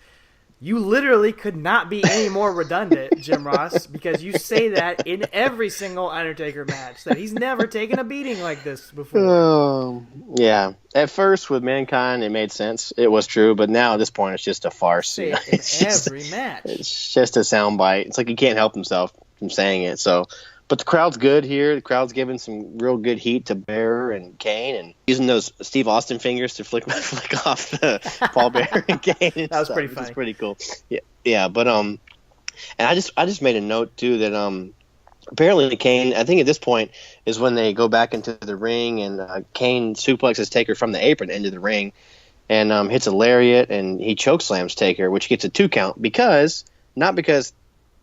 you literally could not be any more redundant, Jim Ross, because you say that in every single Undertaker match, that he's never taken a beating like this before. Yeah. At first, with Mankind, it made sense. It was true, but now at this point, it's just a farce. Say it in every match. It's just a soundbite. It's like he can't help himself from saying it. So, but the crowd's good here. The crowd's giving some real good heat to Bearer and Kane, and using those Steve Austin fingers to flick off the Paul Bearer and Kane. And that was pretty funny. It's pretty cool. Yeah. But and I just made a note too that apparently Kane, I think at this point is when they go back into the ring, and Kane suplexes Taker from the apron into the ring, and hits a lariat, and he chokeslams Taker, which gets a 2 count not because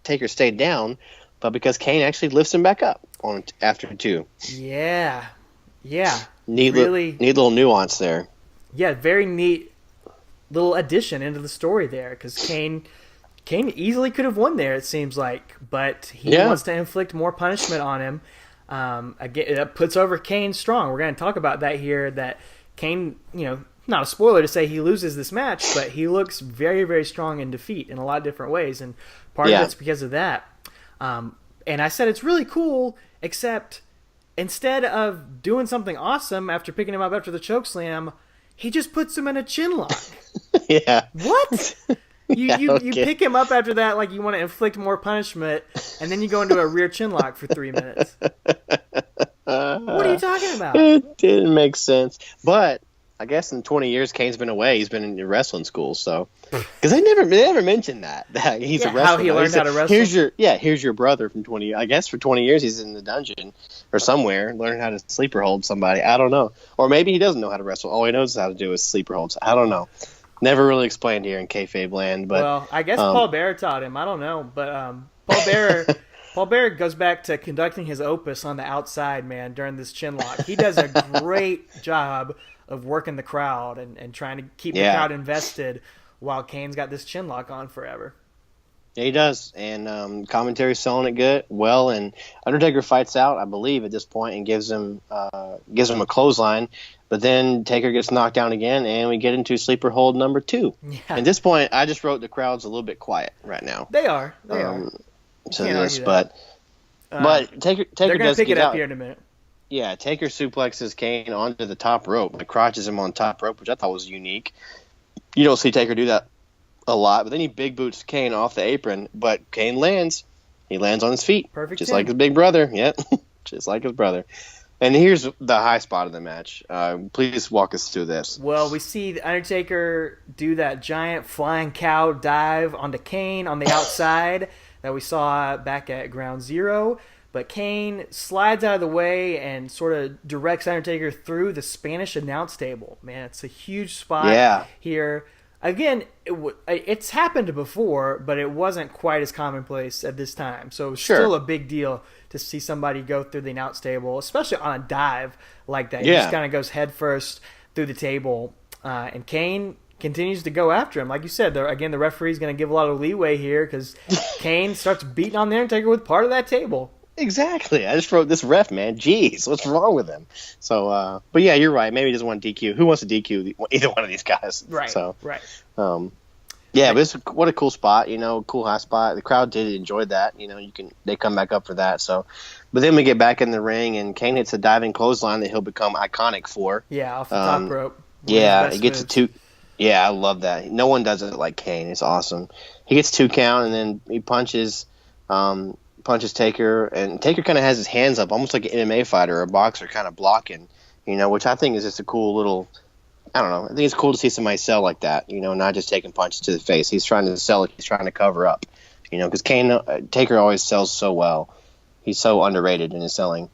Taker stayed down, but because Kane actually lifts him back up after 2. Yeah. Neat little nuance there. Yeah, very neat little addition into the story there, because Kane easily could have won there, it seems like, but he wants to inflict more punishment on him. Again, it puts over Kane strong. We're going to talk about that here, that Kane, not a spoiler to say he loses this match, but he looks very, very strong in defeat in a lot of different ways, and part of it's because of that. And I said it's really cool, except instead of doing something awesome after picking him up after the chokeslam, he just puts him in a chin lock. Yeah. What? You pick him up after that like you want to inflict more punishment, and then you go into a rear chin lock for 3 minutes. What are you talking about? It didn't make sense. But I guess in 20 years Kane's been away. He's been in wrestling school, so because they never mentioned that he's a wrestler. How he learned how to wrestle. Here's your brother from 20. I guess for 20 years he's in the dungeon or somewhere learning how to sleeper hold somebody. I don't know, or maybe he doesn't know how to wrestle. All he knows how to do is sleeper holds. I don't know. Never really explained here in kayfabe land, but well, I guess Paul Bearer taught him. I don't know, but Paul Bearer goes back to conducting his opus on the outside, man, during this chin lock. He does a great job of working the crowd and trying to keep the crowd invested while Kane's got this chin lock on forever. Yeah, he does, and commentary's selling it good, well, and Undertaker fights out, I believe, at this point, and gives him a clothesline, but then Taker gets knocked down again, and we get into sleeper hold number 2. Yeah. At this point, I just wrote the crowd's a little bit quiet right now. They are. To this, but Taker they're gonna does pick get it up out here in a minute. Yeah, Taker suplexes Kane onto the top rope, like crotches him on top rope, which I thought was unique. You don't see Taker do that a lot, but then he big boots Kane off the apron, but Kane lands. He lands on his feet. Perfect. Just like his big brother. Yep. Just like his brother. And here's the high spot of the match. Please walk us through this. Well, we see the Undertaker do that giant flying cow dive onto Kane on the outside that we saw back at Ground Zero. But Kane slides out of the way and sort of directs Undertaker through the Spanish announce table. Man, it's a huge spot here. Again, it's happened before, but it wasn't quite as commonplace at this time. So it was still a big deal to see somebody go through the announce table, especially on a dive like that. He just kind of goes head first through the table. And Kane continues to go after him. Like you said, the referee's going to give a lot of leeway here because Kane starts beating on the Undertaker with part of that table. Exactly. I just wrote this ref, man. Jeez, what's wrong with him? So, but yeah, you're right. Maybe he doesn't want DQ. Who wants to DQ either one of these guys? Right. So, right. Yeah, but what a cool spot. Cool high spot. The crowd did enjoy that. They come back up for that. So, but then we get back in the ring and Kane hits a diving clothesline that he'll become iconic for. Yeah, off the top rope. Yeah, he gets a 2. Yeah, I love that. No one does it like Kane. It's awesome. He gets 2 count and then he punches Taker, and Taker kind of has his hands up, almost like an MMA fighter or a boxer, kind of blocking, which I think is just a cool little, I don't know, I think it's cool to see somebody sell like that, not just taking punches to the face. He's trying to sell it, he's trying to cover up, because Taker always sells so well. He's so underrated in his selling.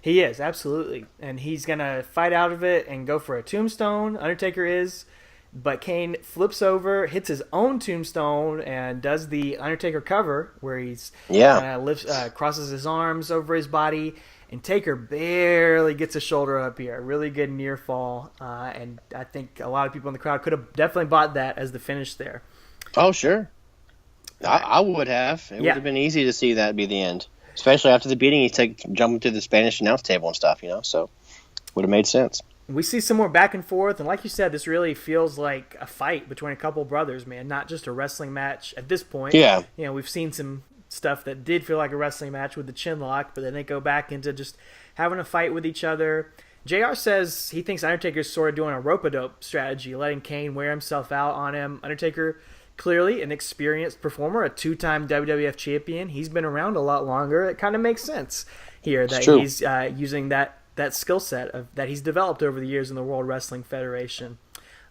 He is, absolutely, and he's going to fight out of it and go for a tombstone, Undertaker is. But Kane flips over, hits his own tombstone, and does the Undertaker cover, where he's crosses his arms over his body, and Taker barely gets a shoulder up here. A really good near fall, and I think a lot of people in the crowd could have definitely bought that as the finish there. Oh, sure. I would have. It would have been easy to see that be the end, especially after the beating. He's jumping to the Spanish announce table and stuff, so would have made sense. We see some more back and forth, and like you said, this really feels like a fight between a couple brothers, man, not just a wrestling match at this point. Yeah. We've seen some stuff that did feel like a wrestling match with the chin lock, but then they go back into just having a fight with each other. JR says he thinks Undertaker's sort of doing a rope-a-dope strategy, letting Kane wear himself out on him. Undertaker, clearly an experienced performer, a 2-time WWF champion. He's been around a lot longer. It kind of makes sense here that he's using that skill set that he's developed over the years in the World Wrestling Federation.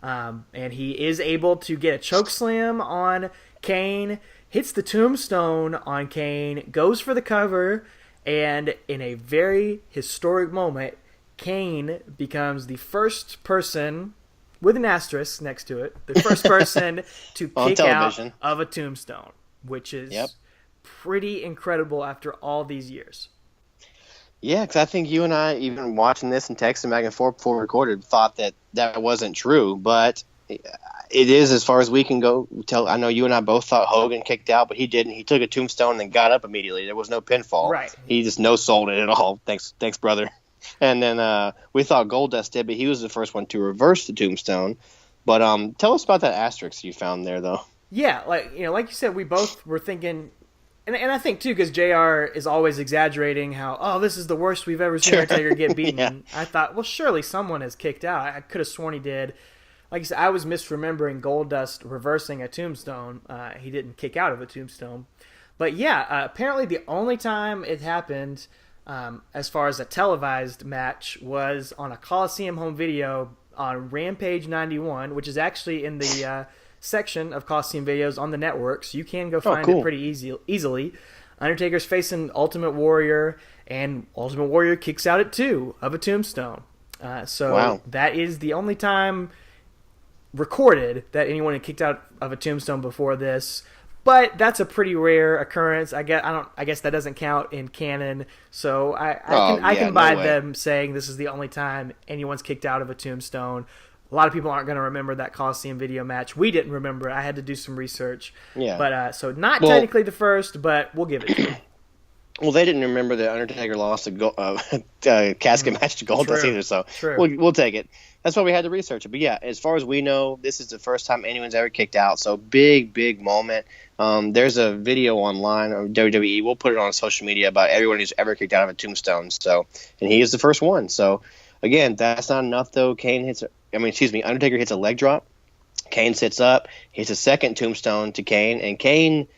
And he is able to get a choke slam on Kane, hits the tombstone on Kane, goes for the cover, and in a very historic moment, Kane becomes the first person, with an asterisk next to it, the first person to kick out of a tombstone, which is pretty incredible after all these years. Yeah, because I think you and I, even watching this and texting back and forth before we recorded, thought that wasn't true. But it is, as far as we can go tell. I know you and I both thought Hogan kicked out, but he didn't. He took a tombstone and got up immediately. There was no pinfall. Right. He just no-sold it at all. Thanks, brother. And then we thought Goldust did, but he was the first one to reverse the tombstone. But tell us about that asterisk you found there, though. Yeah, like you said, we both were thinking. And I think, too, because JR is always exaggerating how, this is the worst we've ever seen Undertaker get beaten. Yeah. I thought, well, surely someone has kicked out. I could have sworn he did. Like I said, I was misremembering Goldust reversing a tombstone. He didn't kick out of a tombstone. But, apparently the only time it happened, as far as a televised match, was on a Coliseum home video on Rampage 91, which is actually in the section of Coliseum videos on the network, so you can go find it pretty easily. Undertaker's facing Ultimate Warrior, and Ultimate Warrior kicks out at 2 of a tombstone. So that is the only time recorded that anyone had kicked out of a tombstone before this. But that's a pretty rare occurrence. I guess that doesn't count in canon. So I can buy them saying this is the only time anyone's kicked out of a tombstone. A lot of people aren't going to remember that Coliseum video match. We didn't remember. I had to do some research. Yeah. But so not technically the first, but we'll give it to them. Well, they didn't remember that Undertaker lost a casket match to Goldust either, so we'll take it. That's why we had to research it. But yeah, as far as we know, this is the first time anyone's ever kicked out. So big moment. There's a video online on WWE. We'll put it on social media about everyone who's ever kicked out of a tombstone. So, and he is the first one. So again, that's not enough though. Undertaker hits a leg drop. Kane sits up, hits a second tombstone to Kane, and Kane,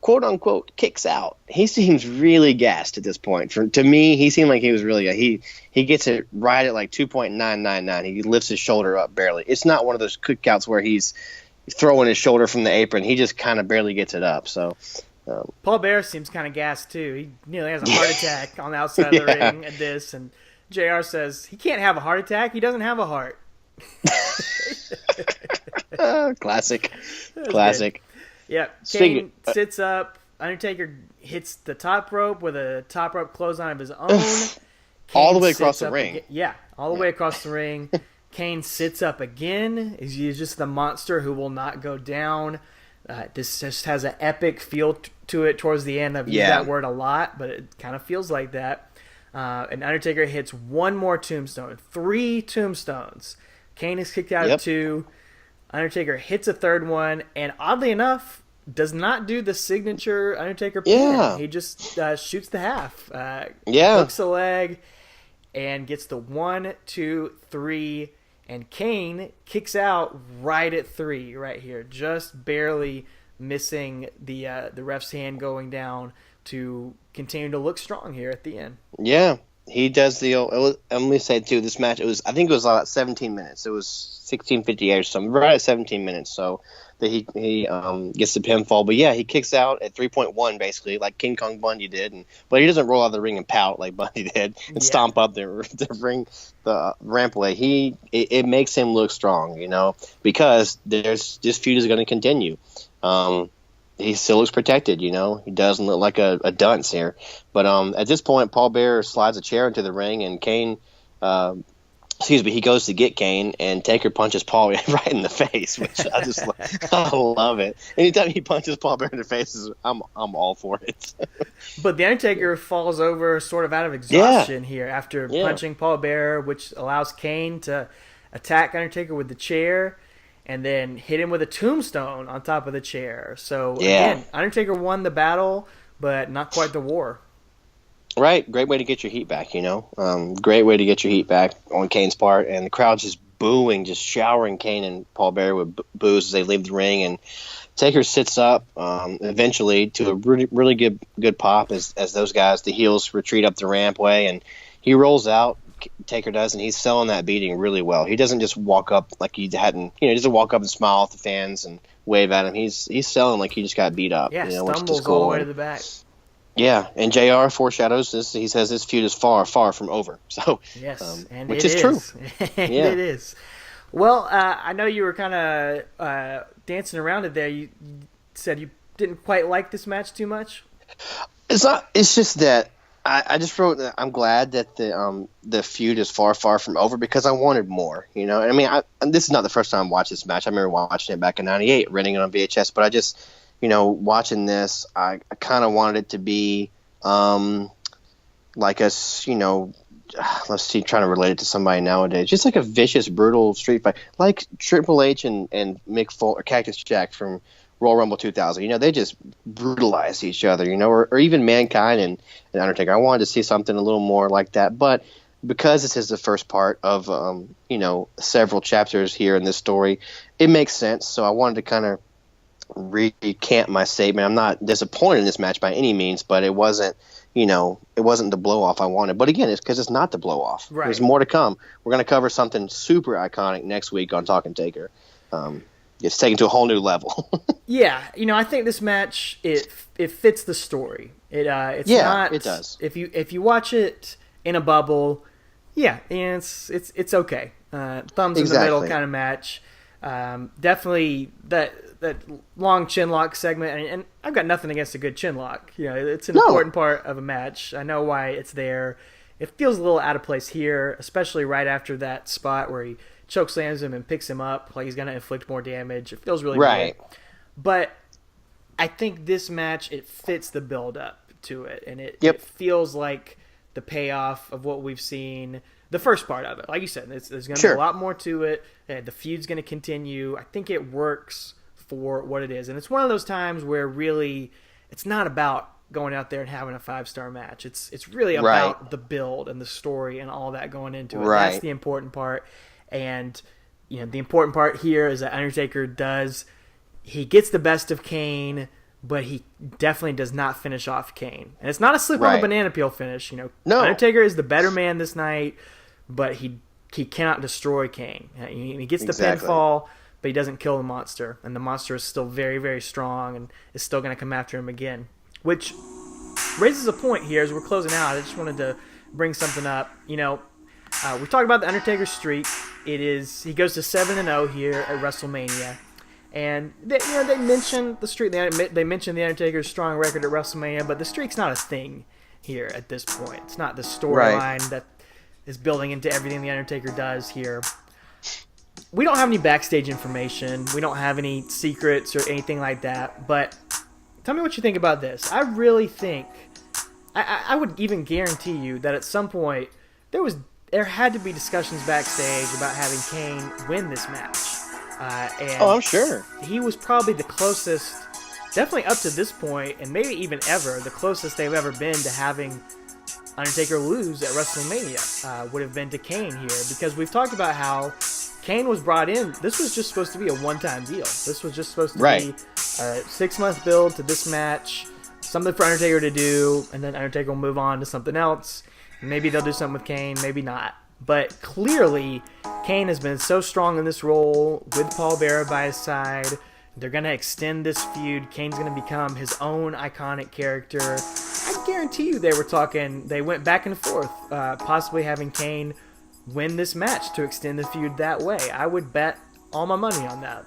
quote unquote, kicks out. He seems really gassed at this point. To me, he seemed like he was really he gets it right at like 2.999. He lifts his shoulder up barely. It's not one of those kickouts where he's throwing his shoulder from the apron. He just kind of barely gets it up. So Paul Bearer seems kind of gassed too. He nearly has a heart attack on the outside of the ring at this, and JR says he can't have a heart attack. He doesn't have a heart. Classic. Yeah, Kane sits up. Undertaker hits the top rope with a top rope clothesline of his own. All the way across the ring. All the way across the ring. Kane sits up again. He's just the monster who will not go down. This just has an epic feel to it towards the end. I've used that word a lot, but it kind of feels like that. And Undertaker hits one more tombstone. 3 tombstones. Kane is kicked out of 2. Undertaker hits a third one, and oddly enough, does not do the signature Undertaker pin. He just shoots the half. Hooks a leg, and gets the 1, 2, 3, and Kane kicks out right at 3 right here, just barely missing the ref's hand going down to continue to look strong here at the end. Yeah. He does let me say too, this match, I think it was about 17 minutes. It was 16:58 or something, right at 17 minutes. So that he gets the pinfall. But yeah, he kicks out at 3.1 basically, like King Kong Bundy did. But he doesn't roll out of the ring and pout like Bundy did and stomp up the rampway. It makes him look strong, because this feud is going to continue. He still looks protected, He doesn't look like a dunce here. But at this point, Paul Bearer slides a chair into the ring, and Kane, he goes to get Kane, and Taker punches Paul right in the face, which I love it. Anytime he punches Paul Bearer in the face, I'm all for it. But the Undertaker falls over sort of out of exhaustion here after punching Paul Bearer, which allows Kane to attack Undertaker with the chair, and then hit him with a tombstone on top of the chair. So, again, Undertaker won the battle, but not quite the war. Right. Great way to get your heat back, Great way to get your heat back on Kane's part. And the crowd's just booing, just showering Kane and Paul Bearer with boos as they leave the ring. And Taker sits up eventually to a really, really good pop as those guys, the heels, retreat up the rampway. And he rolls out. Taker does, and he's selling that beating really well. He doesn't just walk up like he hadn't, he doesn't walk up and smile at the fans and wave at him. He's selling like he just got beat up. Stumbles which is cool. All the way to the back. Yeah, and JR foreshadows this. He says this feud is far, far from over. So and which is true. It is. Well, I know you were kind of dancing around it there. You said you didn't quite like this match too much. It's not. It's just that. I just wrote that I'm glad that the feud is far, far from over because I wanted more, I mean, this is not the first time I watched this match. I remember watching it back in '98, renting it on VHS, but I just, watching this, I kind of wanted it to be like let's see, trying to relate it to somebody nowadays, just like a vicious, brutal street fight, like Triple H and Mick Foley or Cactus Jack from Royal Rumble 2000. They just brutalized each other, or even Mankind and Undertaker. I wanted to see something a little more like that, but because this is the first part of several chapters here in this story, it makes sense. So I wanted to kind of recant my statement. I'm not disappointed in this match by any means, but it wasn't it wasn't the blow off I wanted. But again, it's because it's not the blow off. Right. There's more to come. We're going to cover something super iconic next week on Talking Taker. It's taken to a whole new level. Yeah, I think this match it fits the story. It does. If you watch it in a bubble, it's okay. Thumbs in the middle kind of match. Definitely that long chin lock segment, and I've got nothing against a good chin lock. It's an important part of a match. I know why it's there. It feels a little out of place here, especially right after that spot where he chokeslams him and picks him up like he's going to inflict more damage. It feels really right. weird. But I think this match, it fits the build-up to it, and it feels like the payoff of what we've seen, the first part of it. Like you said, there's going to be a lot more to it. The feud's going to continue. I think it works for what it is. And it's one of those times where really it's not about going out there and having a 5-star match. It's really about the build and the story and all that going into it. Right. That's the important part. And the important part here is that Undertaker he gets the best of Kane, but he definitely does not finish off Kane. And it's not a slip on the banana peel finish. No. Undertaker is the better man this night, but he cannot destroy Kane. He gets the pinfall, but he doesn't kill the monster. And the monster is still very, very strong and is still going to come after him again. Which raises a point here as we're closing out. I just wanted to bring something up. We talked about the Undertaker streak. He goes to 7-0 here at WrestleMania. And they mentioned the streak. They mentioned the Undertaker's strong record at WrestleMania, but the streak's not a thing here at this point. It's not the storyline that is building into everything the Undertaker does here. We don't have any backstage information. We don't have any secrets or anything like that. But tell me what you think about this. I really think, I would even guarantee you that at some point there had to be discussions backstage about having Kane win this match. I'm sure. He was probably the closest, definitely up to this point, and maybe even ever, the closest they've ever been to having Undertaker lose at WrestleMania would have been to Kane here, because we've talked about how Kane was brought in. This was just supposed to be a one-time deal. This was just supposed to be a 6-month build to this match, something for Undertaker to do, and then Undertaker will move on to something else. Maybe they'll do something with Kane, maybe not. But clearly, Kane has been so strong in this role with Paul Bearer by his side. They're going to extend this feud. Kane's going to become his own iconic character. I guarantee you they went back and forth, possibly having Kane win this match to extend the feud that way. I would bet all my money on that.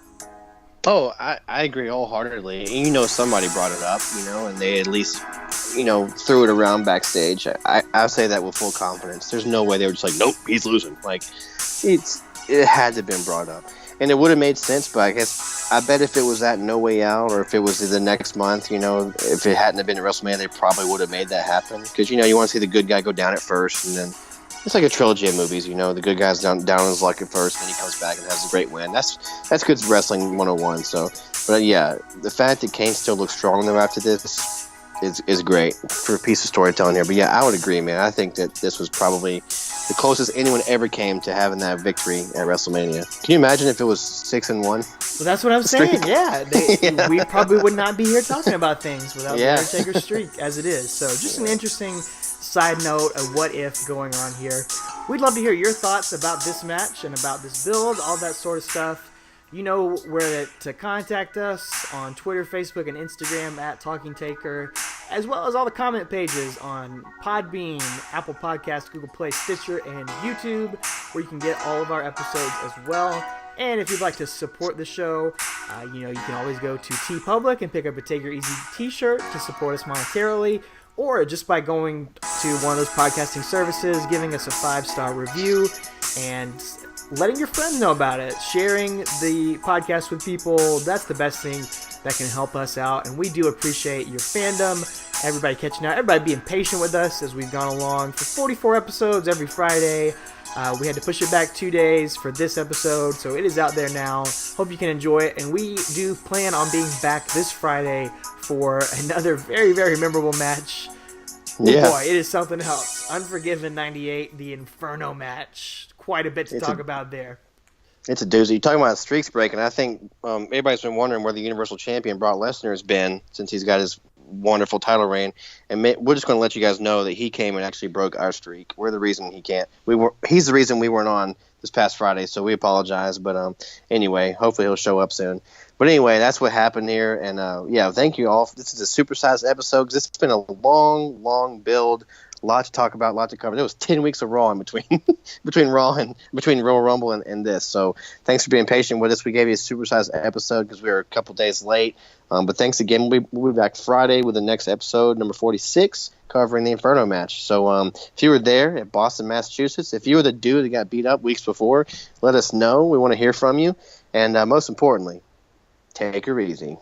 Oh, I agree wholeheartedly. Somebody brought it up, and they at least, threw it around backstage. I say that with full confidence. There's no way they were just like, nope, he's losing. Like, it had to have been brought up. And it would have made sense, but I bet if it was at No Way Out or if it was the next month, if it hadn't have been at WrestleMania, they probably would have made that happen. Because, you want to see the good guy go down at first, and then it's like a trilogy of movies, the good guy's down on his luck at first, and then he comes back and has a great win. That's good wrestling 101. So, but yeah, the fact that Kane still looks strong though after this is great for a piece of storytelling here. But yeah, I would agree, man. I think that this was probably the closest anyone ever came to having that victory at WrestleMania. Can you imagine if it was 6-1? Well, that's what I'm saying. Yeah, we probably would not be here talking about things without the Undertaker streak as it is. So just an interesting side note, a what if going on here. We'd love to hear your thoughts about this match and about this build, all that sort of stuff. You know where to contact us on Twitter, Facebook, and Instagram at Talking Taker, as well as all the comment pages on Podbean, Apple Podcasts, Google Play, Stitcher, and YouTube, where you can get all of our episodes as well. And if you'd like to support the show, you can always go to TeePublic and pick up a Take Your Easy t-shirt to support us monetarily, or just by going to one of those podcasting services, giving us a 5-star review, and letting your friends know about it, sharing the podcast with people. That's the best thing that can help us out, and we do appreciate your fandom, everybody catching out, everybody being patient with us as we've gone along for 44 episodes every Friday. We had to push it back 2 days for this episode, so it is out there now. Hope you can enjoy it, and we do plan on being back this Friday for another very, very memorable match. Yeah. Boy, it is something else. Unforgiven 98, the Inferno match. Quite a bit to talk about there. It's a doozy. You're talking about streaks breaking. I think everybody's been wondering where the Universal Champion Brock Lesnar has been since he's got his wonderful title reign. And we're just going to let you guys know that he came and actually broke our streak. We're the reason he can't. He's the reason we weren't on this past Friday, so we apologize. But anyway, hopefully he'll show up soon. But anyway, that's what happened here. And yeah, thank you all. This is a supersized episode because it's been a long, long build. A lot to talk about, a lot to cover. There was 10 weeks of Raw in between, between Royal Rumble and this. So thanks for being patient with us. We gave you a supersized episode because we were a couple days late. But thanks again. We'll be back Friday with the next episode, number 46, covering the Inferno match. So if you were there at Boston, Massachusetts, if you were the dude that got beat up weeks before, let us know. We want to hear from you. And most importantly, take her easy.